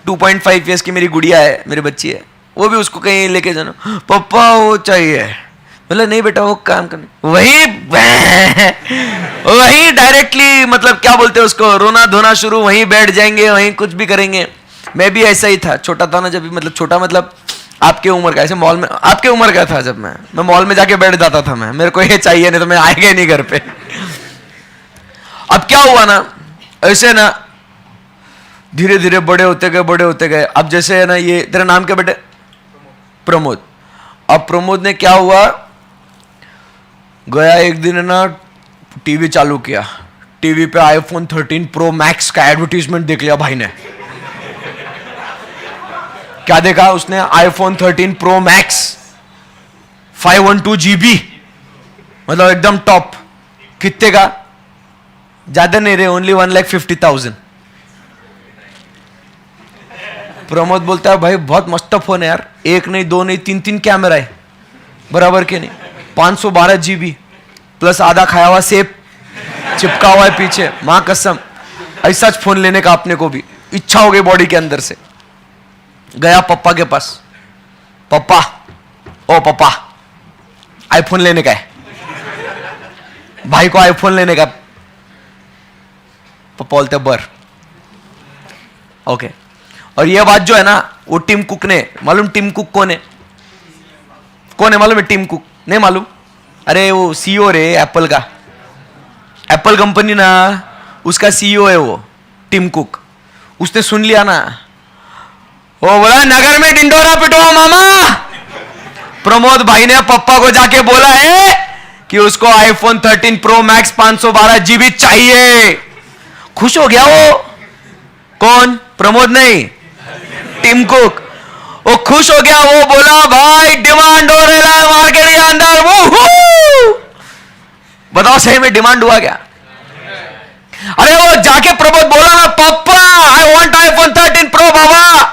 2.5 इयर्स की मेरी गुड़िया है, मेरी बच्ची है, वो भी उसको कहीं लेके जाना, पापा वो चाहिए। बोले नहीं बेटा, वो काम करने, वही डायरेक्टली, मतलब क्या बोलते हैं उसको, रोना धोना शुरू, वहीं बैठ जाएंगे, वहीं कुछ भी करेंगे। मैं भी ऐसा ही था, छोटा था ना जब भी, मतलब छोटा मतलब आपके उम्र का, ऐसे मॉल में आपके उम्र का था जब मैं मॉल में जाके बैठ जाता था, मैं मेरे को ये चाहिए, नहीं तो मैं आएगा ही नहीं घर पे। अब क्या हुआ ना, ऐसे ना धीरे धीरे बड़े होते गए। अब जैसे है ना, ये तेरा नाम क्या बेटे? प्रमोद। अब प्रमोद ने क्या हुआ, गया एक दिन है ना, टीवी चालू किया, टीवी पे iPhone 13 Pro Max का एडवर्टीजमेंट देख लिया भाई ने। क्या देखा उसने? iPhone 13 Pro Max 512 GB, मतलब एकदम टॉप। कितने का? ज्यादा नहीं रे, ओनली 1,50,000। प्रमोद बोलता है भाई बहुत मस्त फोन है यार, एक नहीं दो नहीं तीन कैमरा है, बराबर के नहीं? 512 GB प्लस आधा खाया हुआ सेब चिपका हुआ है पीछे। मां कसम, ऐसा फोन लेने का अपने को भी इच्छा हो गई बॉडी के अंदर से। गया पापा के पास, पापा, ओ पापा आईफोन लेने का है, भाई को आईफोन लेने का। पापा बोलते बर, ओके। और ये बात जो है ना, वो टिम कुक ने, मालूम टिम कुक कौन है? कौन है मालूम है? टिम कुक नहीं मालूम? अरे वो सीईओ रे एप्पल का, एप्पल कंपनी ना, उसका सीईओ है वो टिम कुक। उसने सुन लिया ना, वो बोला नगर में डिंडोरा पिटवाओ मामा। प्रमोद भाई ने पापा को जाके बोला है कि उसको iPhone 13 Pro Max 512 GB चाहिए। खुश हो गया वो। कौन? प्रमोद नहीं, टिम कुक। वो खुश हो गया, वो बोला भाई डिमांड हो रहा है मार्केट के अंदर। वो बताओ सही में डिमांड हुआ क्या? अरे वो जाके प्रमोद बोला ना, पापा आई वांट iPhone 13 Pro बाबा।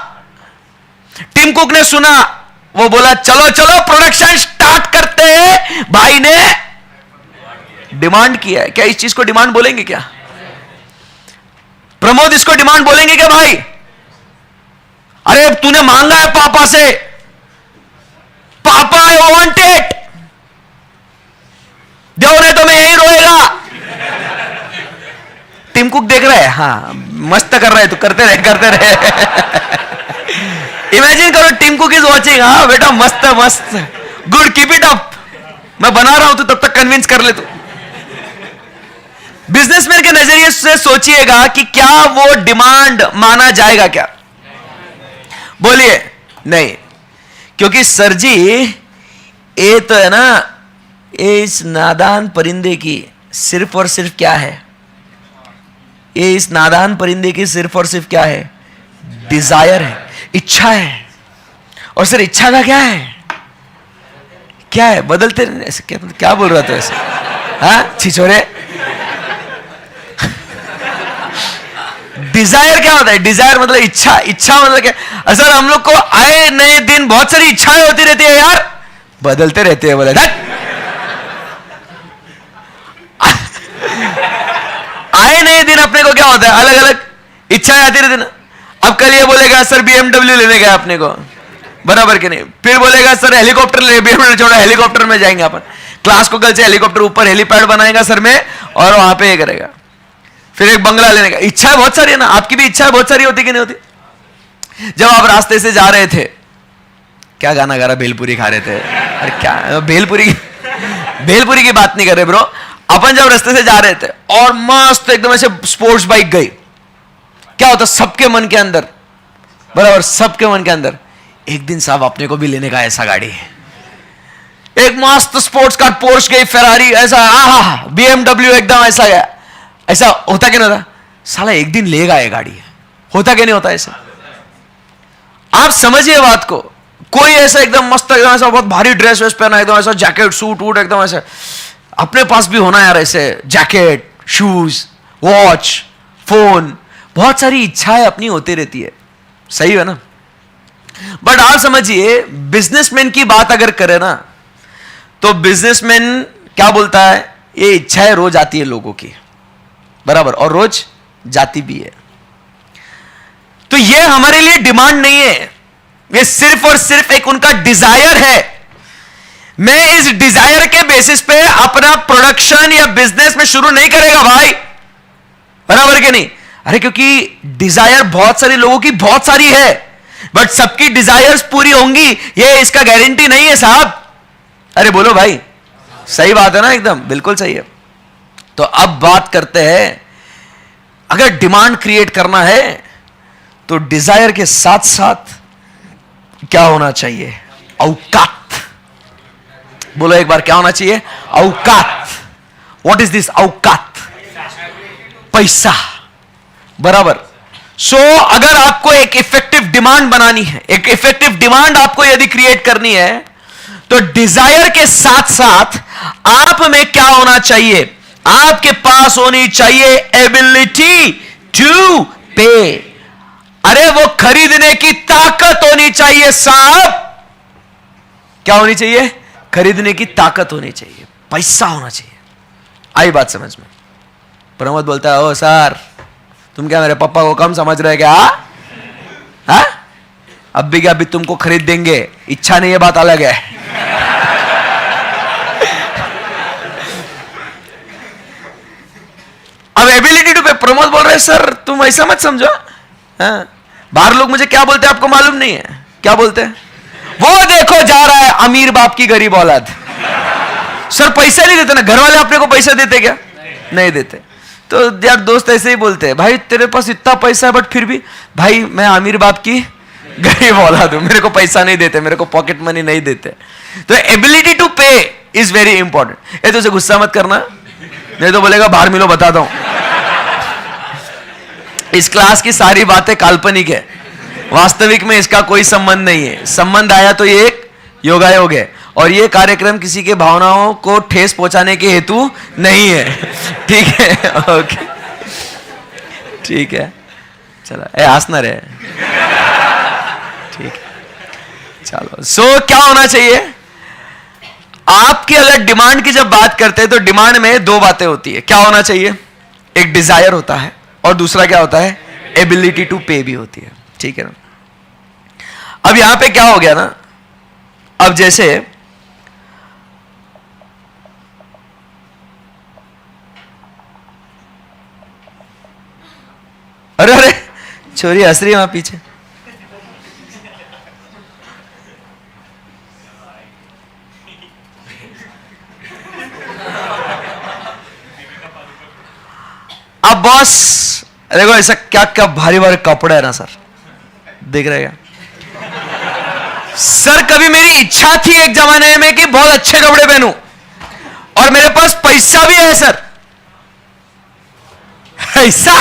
टिम कुक ने सुना, वो बोला चलो चलो प्रोडक्शन स्टार्ट करते हैं। भाई ने डिमांड किया है। क्या इस चीज को डिमांड बोलेंगे क्या? प्रमोद इसको डिमांड बोलेंगे क्या भाई? अरे तूने मांगा है पापा से, पापा आई वांट इट, दो नहीं तो मैं यही रोएगा। टिम कुक देख रहा है, हाँ मस्त कर रहा है, तो करते रहे करते रहे। इमेजिन करो टिम कुक इज वॉचिंग, हाँ बेटा मस्त मस्त, गुड कीप इट अप, मैं बना रहा हूं, तो तब तक कन्विंस कर ले तू। बिजनेसमैन के नजरिए से सोचिएगा कि क्या वो डिमांड माना जाएगा क्या? बोलिए नहीं, क्योंकि सर जी ये तो है ना, इस नादान परिंदे की सिर्फ और सिर्फ क्या है? ये इस नादान परिंदे की सिर्फ और सिर्फ क्या है? डिजायर है, इच्छा है। और सर इच्छा का क्या है? क्या है? बदलते ऐसे क्या बोल रहा था ऐसे? हाँ छिछोरे, डिजायर क्या होता है? डिजायर मतलब इच्छा। इच्छा मतलब क्या? सर हम लोग को आए नए दिन बहुत सारी इच्छाएं होती रहती है यार, बदलते रहते हैं। बोले आए नए दिन अपने को क्या होता है? अलग अलग इच्छाएं आती रहती ना। अब कल ये बोलेगा सर BMW लेने गया अपने को, बराबर के नहीं। फिर बोलेगा सर हेलीकॉप्टर ले, BMW छोड़ा हेलीकॉप्टर में जाएंगे अपन। क्लास को कल से हेलीकॉप्टर ऊपर हेलीपैड बनाएगा सर में, और वहां पे ये करेगा। फिर एक बंगला लेने का। इच्छाएं बहुत सारी है ना, आपकी भी इच्छाएं बहुत सारी होती कि नहीं होती? जब आप रास्ते से जा रहे थे, क्या गाना गा रहा? भेलपुरी खा रहे थे। अरे क्या भेलपुरी की बात नहीं कर रहे ब्रो। अपन जब रास्ते से जा रहे थे और मस्त एकदम ऐसे स्पोर्ट्स बाइक गई, क्या होता सबके मन के अंदर, बराबर सबके मन के अंदर, एक दिन साहब अपने को भी लेने का ऐसा गाड़ी है। एक मस्त स्पोर्ट्स कार, पोर्श गई, फेरारी, ऐसा आहा, BMW एकदम ऐसा गया। ऐसा होता कि नहीं होता? साला एक दिन लेगा ये गाड़ी, होता कि नहीं होता ऐसा? आप समझिए बात को। कोई ऐसा एकदम मस्त, एकदम ऐसा बहुत भारी ड्रेस वेस पहना, एकदम ऐसा जैकेट सूट वूट एकदम ऐसा, अपने पास भी होना यार ऐसे जैकेट, शूज, वॉच, फोन, बहुत सारी इच्छाएं अपनी होती रहती है, सही है ना? बट आप समझिए, बिजनेसमैन की बात अगर करें ना, तो बिजनेसमैन क्या बोलता है? ये इच्छाएं रोज आती है लोगों की, बराबर, और रोज जाती भी है। तो ये हमारे लिए डिमांड नहीं है, ये सिर्फ और सिर्फ एक उनका डिजायर है। मैं इस डिजायर के बेसिस पे अपना प्रोडक्शन या बिजनेस में शुरू नहीं करेगा भाई, बराबर के नहीं? अरे क्योंकि डिजायर बहुत सारी लोगों की बहुत सारी है, बट सबकी डिजायर्स पूरी होंगी ये इसका गारंटी नहीं है साहब। अरे बोलो भाई, सही बात है ना? एकदम बिल्कुल सही है। तो अब बात करते हैं, अगर डिमांड क्रिएट करना है तो डिजायर के साथ साथ क्या होना चाहिए? औकात। बोलो एक बार, क्या होना चाहिए? औकात। व्हाट इज दिस औकात? पैसा, बराबर। सो अगर आपको एक इफेक्टिव डिमांड बनानी है, एक इफेक्टिव डिमांड आपको यदि क्रिएट करनी है, तो डिजायर के साथ साथ आप में क्या होना चाहिए? आपके पास होनी चाहिए एबिलिटी टू पे। अरे वो खरीदने की ताकत होनी चाहिए साहब। क्या होनी चाहिए? खरीदने की ताकत होनी चाहिए, पैसा होना चाहिए। आई बात समझ में? प्रमोद बोलता है, ओ सर तुम क्या मेरे पापा को कम समझ रहे क्या? हाँ? अब भी क्या, अभी तुमको खरीद देंगे, इच्छा नहीं है, बात अलग है। अब एबिलिटी टू पे प्रमोद बोल रहे हैं, सर तुम ऐसा मत समझो। हाँ? बाहर लोग मुझे क्या बोलते हैं आपको मालूम नहीं है? क्या बोलते हैं? वो देखो जा रहा है अमीर बाप की गरीब औलाद। सर पैसा नहीं देते ना, घर वाले अपने को पैसा देते क्या? नहीं देते। तो यार दोस्त ऐसे ही बोलते हैं, भाई तेरे पास इतना पैसा है बट फिर भी भाई मैं अमीर बाप की गरीब औलाद हूं, मेरे को पैसा नहीं देते, मेरे को पॉकेट मनी नहीं देते। तो एबिलिटी टू पे इज वेरी इंपॉर्टेंट। ये तो उसे गुस्सा मत करना, नहीं तो बोलेगा बाहर मिलो बताता हूं। इस क्लास की सारी बातें काल्पनिक है, वास्तविक में इसका कोई संबंध नहीं है। संबंध आया तो ये एक योगायोग है, और ये कार्यक्रम किसी के भावनाओं को ठेस पहुंचाने के हेतु नहीं है। ठीक है? ओके ठीक है, चलो हंस ना रहे। ठीक है, चलो। सो क्या होना चाहिए? आपकी अगर डिमांड की जब बात करते हैं तो डिमांड में दो बातें होती है। क्या होना चाहिए? एक डिजायर होता है, और दूसरा क्या होता है? एबिलिटी टू पे भी होती है। ठीक है ना? अब यहां पे क्या हो गया ना, अब जैसे अरे अरे छोरी हंस रही है वहां पीछे। अब बॉस देखो ऐसा क्या क्या भारी भारी कपड़े है ना सर, देख रहे हैं सर? कभी मेरी इच्छा थी एक जमाने में कि बहुत अच्छे कपड़े पहनूं, और मेरे पास पैसा भी है सर, पैसा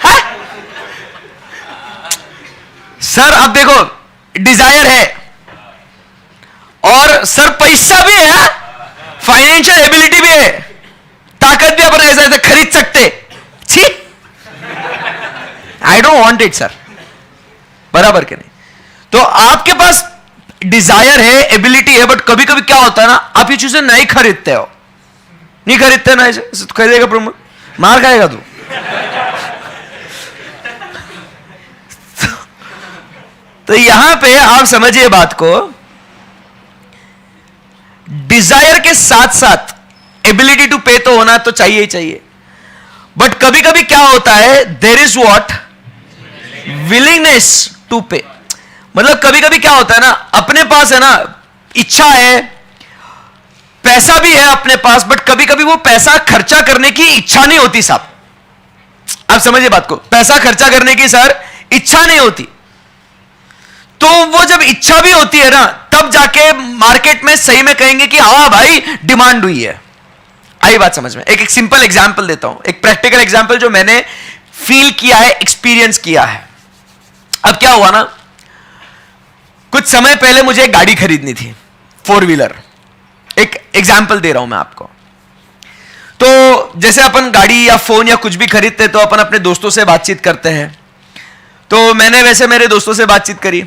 है? सर अब देखो, डिजायर है और सर पैसा भी है, फाइनेंशियल एबिलिटी भी है, ताकत भी अपन ऐसा ऐसा खरीद सकते। छी, I don't want it sir, बराबर के नहीं। तो आपके पास डिजायर है, एबिलिटी है, बट कभी कभी क्या होता है ना, आप ये चीजें नहीं खरीदते हो, नहीं खरीदते ना, ऐसे तो खरीदेगा प्रमोद, मार खाएगा तू। तो यहां पे आप समझिए बात को, डिजायर के साथ साथ एबिलिटी टू पे तो होना तो चाहिए ही चाहिए, बट कभी कभी क्या होता है, there is what, willingness to pay. मतलब कभी कभी क्या होता है ना, अपने पास है ना इच्छा है, पैसा भी है अपने पास, बट कभी कभी वो पैसा खर्चा करने की इच्छा नहीं होती साहब। आप समझिए बात को, पैसा खर्चा करने की सर इच्छा नहीं होती, तो वो जब इच्छा भी होती है ना, तब जाके मार्केट में सही में कहेंगे कि हाँ भाई डिमांड हुई है। आई बात समझ में? एक सिंपल एग्जांपल देता हूं, एक प्रैक्टिकल एग्जांपल जो मैंने फील किया है, एक्सपीरियंस किया है। अब क्या हुआ ना, कुछ समय पहले मुझे एक गाड़ी खरीदनी थी, 4 व्हीलर। एक एग्जांपल दे रहा हूं मैं आपको। तो जैसे अपन गाड़ी या फोन या कुछ भी खरीदते हैं तो अपन अपने दोस्तों से बातचीत करते हैं। तो मैंने वैसे मेरे दोस्तों से बातचीत करी।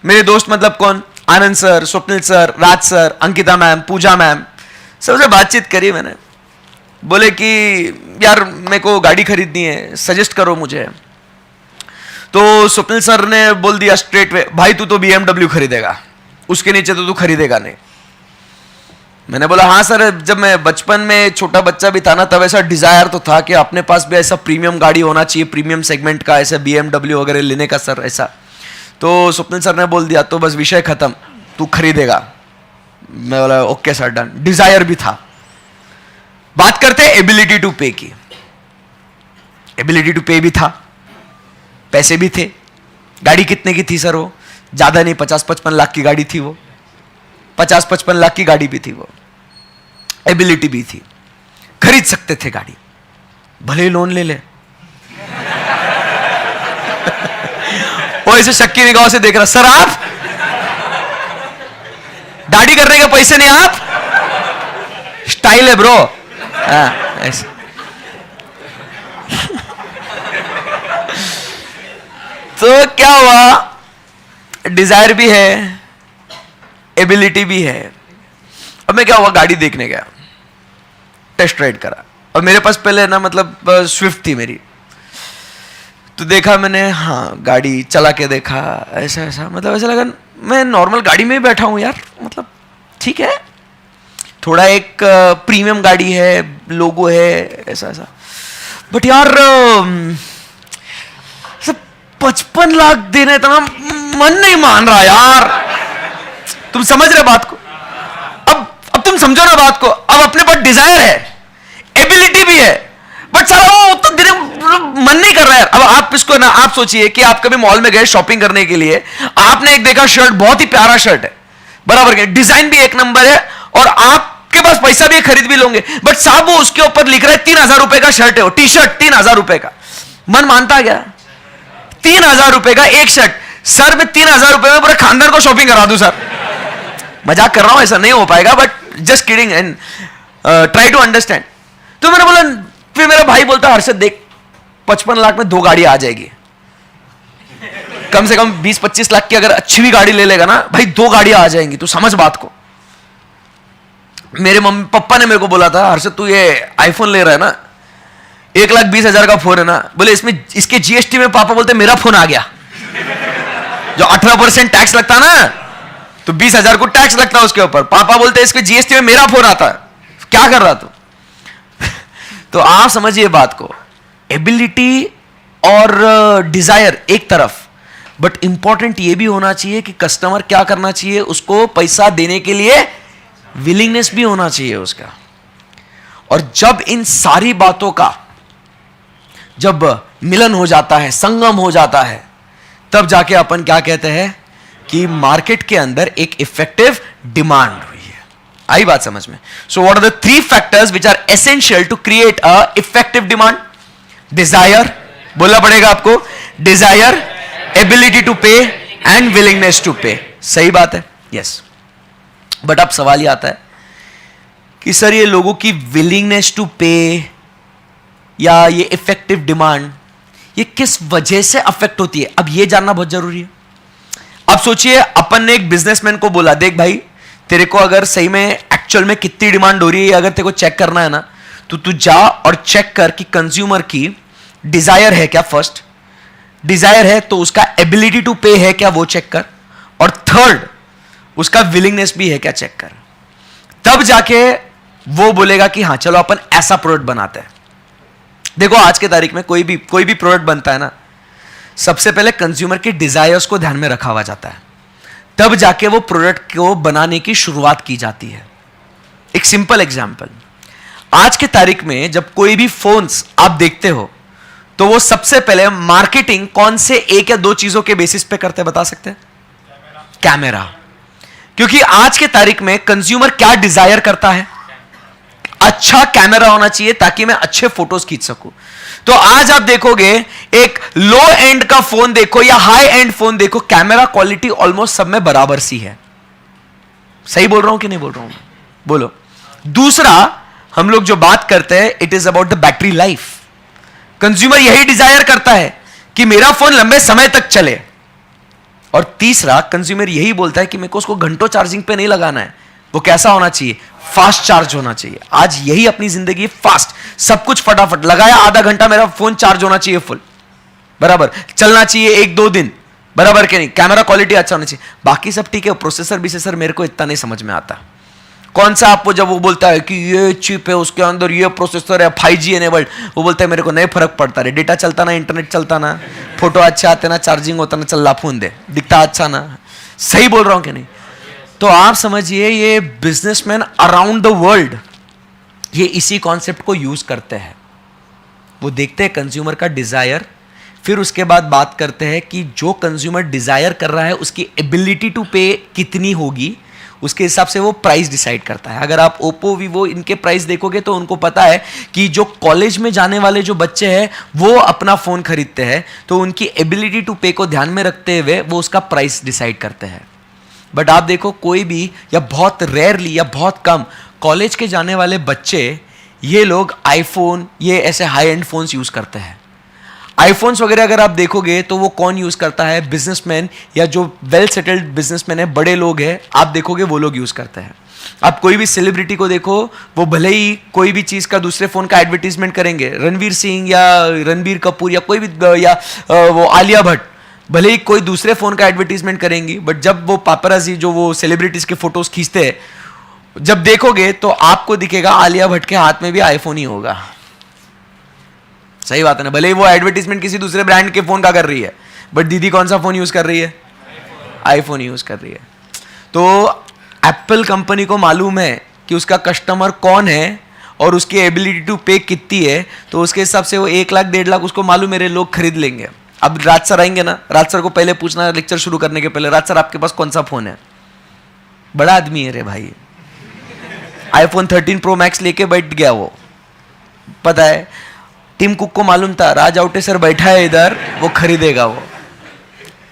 मेरे दोस्त मतलब कौन, आनंद सर, स्वप्निल सर, राज सर, अंकिता मैम, पूजा मैम, सबसे बातचीत करी मैंने। बोले कि यार मेरे को गाड़ी खरीदनी है, सजेस्ट करो मुझे। तो स्वप्निल सर ने बोल दिया स्ट्रेट वे, भाई तू तो BMW खरीदेगा, उसके नीचे तो तू खरीदेगा नहीं। मैंने बोला हाँ सर, जब मैं बचपन में छोटा बच्चा भी था ना, तब ऐसा डिजायर तो था कि अपने पास भी ऐसा प्रीमियम गाड़ी होना चाहिए, प्रीमियम सेगमेंट का, ऐसा BMW वगैरह लेने का सर ऐसा। तो स्वप्निल सर ने बोल दिया तो बस विषय खत्म, तू खरीदेगा। मैं बोला ओके सर डन। डिजायर भी था। बात करते हैं एबिलिटी टू पे की। एबिलिटी टू पे भी था, पैसे भी थे। गाड़ी कितने की थी सर? वो ज्यादा नहीं, 50-55 लाख की गाड़ी थी वो, 50-55 लाख की गाड़ी भी थी वो। एबिलिटी भी थी, खरीद सकते थे गाड़ी, भले ही लोन ले ले। वो ऐसे शक्की निगाहों से देख रहा, सर आप दाढ़ी करने के पैसे नहीं, आप स्टाइल है ब्रो। ऐसे तो क्या हुआ, डिजायर भी है, एबिलिटी भी है। अब मैं क्या हुआ, गाड़ी देखने गया, टेस्ट राइड करा। और मेरे पास पहले ना मतलब स्विफ्ट थी मेरी, तो देखा मैंने, हाँ गाड़ी चला के देखा, ऐसा ऐसा मतलब ऐसा लगा मैं नॉर्मल गाड़ी में ही बैठा हूँ यार, मतलब ठीक है, थोड़ा एक प्रीमियम गाड़ी है, लोगो है, ऐसा ऐसा। बट यार 55 लाख देने इतना मन नहीं मान रहा यार। तुम समझ रहे बात को? अब तुम समझो ना बात को। अब अपने पास डिजायर है, एबिलिटी भी है, बट सारा वो तो मन नहीं कर रहा है। अब आप इसको ना, आप सोचिए कि आप कभी मॉल में गए शॉपिंग करने के लिए, आपने एक देखा शर्ट, बहुत ही प्यारा शर्ट है, बराबर है, डिजाइन भी एक नंबर है, और आपके पास पैसा भी खरीद भी लोगे, बट साहब वो उसके ऊपर लिख रहा है 3000 रुपए का शर्ट है, वो टी शर्ट 3000 रुपए का। मन मानता गया 3000 रुपए का एक शर्ट। सर मैं 3000 रुपए में पूरे खानदान को शॉपिंग करा दूं सर, मजाक कर रहा हूं, ऐसा नहीं हो पाएगा, but just kidding and try to understand. तो मैंने बोला, फिर मेरा भाई बोलता हर्षद देख 55 लाख में 2 गाड़ी आ जाएगी, कम से कम 20-25 लाख की अगर अच्छी भी गाड़ी ले लेगा ना भाई, 2 गाड़ियां आ जाएंगी, तू समझ बात को। मेरे मम्मी पापा ने मेरे को बोला था, हर्षद तू ये आईफोन ले रहा है ना, 1,20,000 का फोन है ना, बोले इसमें इसके जीएसटी में पापा बोलते मेरा फोन आ गया। जो 18% टैक्स लगता ना, तो 20,000 को टैक्स लगता है उसके ऊपर, पापा बोलते इसके जीएसटी में मेरा फोन आता है, क्या कर रहा तू? तो आप समझिए बात को, एबिलिटी और डिजायर एक तरफ, बट इंपॉर्टेंट ये भी होना चाहिए कि कस्टमर क्या करना चाहिए, उसको पैसा देने के लिए विलिंगनेस भी होना चाहिए उसका। और जब इन सारी बातों का जब मिलन हो जाता है, संगम हो जाता है, तब जाके अपन क्या कहते हैं कि मार्केट के अंदर एक इफेक्टिव डिमांड हुई है। आई बात समझ में? So what are the 3 factors which are essential to create a effective demand? Desire, बोलना पड़ेगा आपको, desire, ability to pay and willingness to pay. सही बात है, यस. बट अब सवाल यह आता है कि सर ये लोगों की विलिंगनेस टू पे या ये इफेक्टिव डिमांड ये किस वजह से अफेक्ट होती है? अब ये जानना बहुत जरूरी है. अब सोचिए, अपन ने एक बिजनेसमैन को बोला, देख भाई तेरे को अगर सही में एक्चुअल में कितनी डिमांड हो रही है अगर तेरे को चेक करना है ना, तो तू जा और चेक कर कि कंज्यूमर की डिजायर है क्या. फर्स्ट डिजायर है तो उसका एबिलिटी टू पे है क्या, वो चेक कर. और थर्ड उसका विलिंगनेस भी है क्या, चेक कर. तब जाके वो बोलेगा कि हाँ चलो अपन ऐसा प्रोडक्ट बनाते हैं. देखो आज के तारीख में कोई भी प्रोडक्ट बनता है ना, सबसे पहले कंज्यूमर के डिजायर्स को ध्यान में रखा हुआ जाता है, तब जाके वो प्रोडक्ट को बनाने की शुरुआत की जाती है. एक सिंपल एग्जांपल, आज के तारीख में जब कोई भी फोन्स आप देखते हो तो वो सबसे पहले मार्केटिंग कौन से 1 या 2 चीजों के बेसिस पे करते हैं, बता सकते हैं? कैमरा. क्योंकि आज के तारीख में कंज्यूमर क्या डिजायर करता है? अच्छा कैमरा होना चाहिए ताकि मैं अच्छे फोटोज खींच सकूं. तो आज आप देखोगे एक लो एंड का फोन देखो या हाई एंड फोन देखो, कैमरा क्वालिटी ऑलमोस्ट सब में बराबर सी है. सही बोल रहा हूं कि नहीं बोल रहा हूं? बोलो. दूसरा, हम लोग जो बात करते हैं it is about the battery life. Consumer यही डिजायर करता है कि मेरा फोन लंबे समय तक चले. और तीसरा, कंज्यूमर यही बोलता है कि मेरे को उसको घंटों चार्जिंग पे नहीं लगाना है, वो कैसा होना चाहिए, फास्ट चार्ज होना चाहिए. आज यही अपनी जिंदगी, फास्ट, सब कुछ फटाफट लगाया, आधा घंटा मेरा फोन चार्ज होना चाहिए फुल, बराबर चलना चाहिए 1-2 दिन, बराबर के नहीं, कैमरा क्वालिटी अच्छा होना चाहिए. बाकी सब ठीक है, प्रोसेसर बिसेसर मेरे को इतना नहीं समझ में आता. कौन सा आपको जब वो बोलता है कि ये चिप है उसके अंदर ये प्रोसेसर है 5G एनेबल्ड, वो बोलता है मेरे को नहीं फर्क पड़ता रे, डेटा चलता ना, इंटरनेट चलता ना, फोटो अच्छा आते ना, चार्जिंग होता ना, चल ला फोन दे, दिखता अच्छा ना. सही बोल रहा हूं कि नहीं? तो आप समझिए ये बिजनेसमैन अराउंड द वर्ल्ड ये इसी कॉन्सेप्ट को यूज करते हैं. वो देखते हैं कंज्यूमर का डिजायर, फिर उसके बाद बात करते हैं कि जो कंज्यूमर डिजायर कर रहा है उसकी एबिलिटी टू पे कितनी होगी, उसके हिसाब से वो प्राइस डिसाइड करता है. अगर आप ओप्पो वीवो इनके प्राइस देखोगे तो उनको पता है कि जो कॉलेज में जाने वाले जो बच्चे हैं वो अपना फोन खरीदते हैं, तो उनकी एबिलिटी टू पे को ध्यान में रखते हुए वो उसका प्राइस डिसाइड करते हैं. बट आप देखो कोई भी या बहुत रेयरली या बहुत कम कॉलेज के जाने वाले बच्चे, ये लोग आईफोन, ये ऐसे हाई एंड फोन्स यूज करते हैं. आईफोन्स वगैरह अगर आप देखोगे तो वो कौन यूज करता है, बिजनेसमैन या जो वेल सेटल्ड बिजनेसमैन है, बड़े लोग हैं, आप देखोगे वो लोग यूज करते हैं. आप कोई भी सेलिब्रिटी को देखो, वो भले ही कोई भी चीज का दूसरे फोन का एडवर्टीजमेंट करेंगे, रणवीर सिंह या रणबीर कपूर या कोई भी, या वो आलिया भट्ट, भले ही कोई दूसरे फोन का एडवर्टीजमेंट करेंगी, बट जब वो पापराजी जो वो सेलिब्रिटीज के फोटोज खींचते हैं, जब देखोगे तो आपको दिखेगा आलिया भट्ट के हाथ में भी आईफोन ही होगा. सही बात है ना? भले ही वो एडवर्टीजमेंट किसी दूसरे ब्रांड के फोन का कर रही है, बट दीदी कौन सा फोन यूज कर रही है? आईफोन यूज कर रही है. तो एप्पल कंपनी को मालूम है कि उसका कस्टमर कौन है और उसकी एबिलिटी टू पे कितनी है, तो उसके हिसाब से वो 1 लाख 1.5 लाख उसको मालूम मेरे लोग खरीद लेंगे. अब राज सर आएंगे ना, राज सर को पहले पूछना लेक्चर शुरू करने के पहले, राज सर आपके पास कौन सा फोन है? बड़ा आदमी है रे भाई, आईफोन 13 प्रो मैक्स लेके बैठ गया वो. पता है टिम कुक को मालूम था राज आउटे सर बैठा है इधर, वो खरीदेगा. वो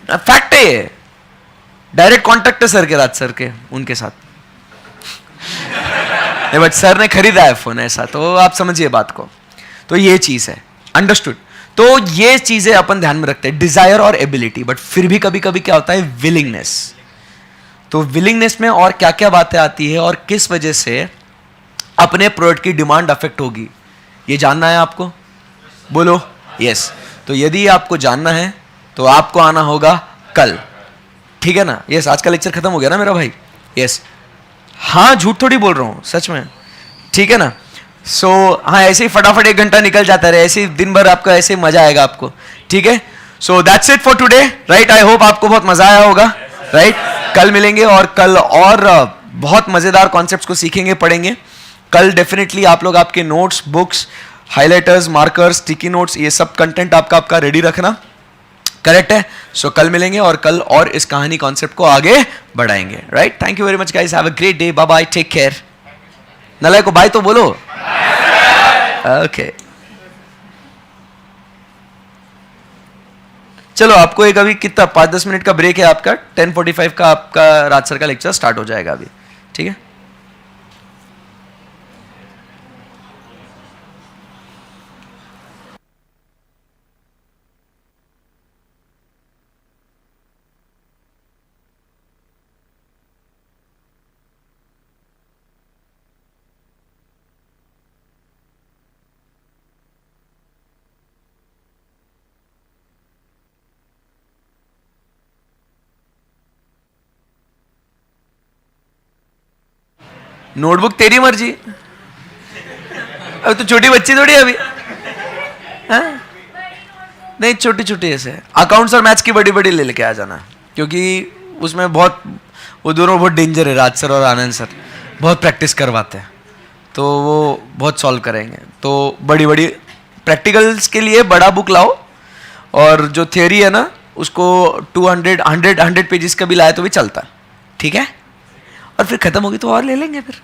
फैक्ट है, ये डायरेक्ट कॉन्टेक्ट है सर के, राज सर के उनके साथ. बट सर ने खरीदा है फोन, ऐसा तो आप समझिए बात को. तो ये चीज है, अंडरस्टूड. तो ये चीजें अपन ध्यान में रखते हैं, डिजायर और एबिलिटी. बट फिर भी कभी कभी क्या होता है, विलिंगनेस. तो विलिंगनेस में और क्या क्या बातें आती है और किस वजह से अपने प्रोडक्ट की डिमांड अफेक्ट होगी, ये जानना है आपको? बोलो यस. तो यदि आपको जानना है तो आपको आना होगा कल, ठीक है ना? यस, आज का लेक्चर खत्म हो गया ना मेरा भाई? यस. हाँ, झूठ थोड़ी बोल रहा हूं, सच में, ठीक है ना? सो हाँ, ऐसे ही फटाफट 1 घंटा निकल जाता है, ऐसे ही दिन भर आपका ऐसे मजा आएगा आपको, ठीक है? So that's it for today, right? I hope आपको बहुत मजा आया होगा, राइट? कल मिलेंगे और कल और बहुत मजेदार कॉन्सेप्ट्स को सीखेंगे, पढ़ेंगे. कल डेफिनेटली आप लोग आपके notes, books, highlighters, markers, sticky notes, ये सब कंटेंट आपका रेडी रखना. करेक्ट है? सो कल मिलेंगे और कल और इस कहानी कॉन्सेप्ट को आगे बढ़ाएंगे. Right? Thank you very much guys. Have a great day. Bye bye. Take care. नलाय को बाय तो बोलो. ओके. चलो आपको एक अभी कितना 5-10 मिनट का ब्रेक है आपका. 10:45 का आपका राज सर का लेक्चर स्टार्ट हो जाएगा अभी. ठीक है? नोटबुक तेरी मर्जी. अब तो छोटी बच्ची थोड़ी है अभी. हाँ? नहीं, छोटी छोटी ऐसे अकाउंट्स और मैथ्स की बड़ी बड़ी ले लेके आ जाना, क्योंकि उसमें बहुत वो दोनों बहुत डेंजर है. राज सर और आनंद सर बहुत प्रैक्टिस करवाते हैं, तो वो बहुत सॉल्व करेंगे. तो बड़ी बड़ी प्रैक्टिकल्स के लिए बड़ा बुक लाओ, और जो थियोरी है ना उसको 200 100 पेजेस का भी लाए तो भी चलता. ठीक है? और फिर खत्म होगी तो और ले लेंगे फिर.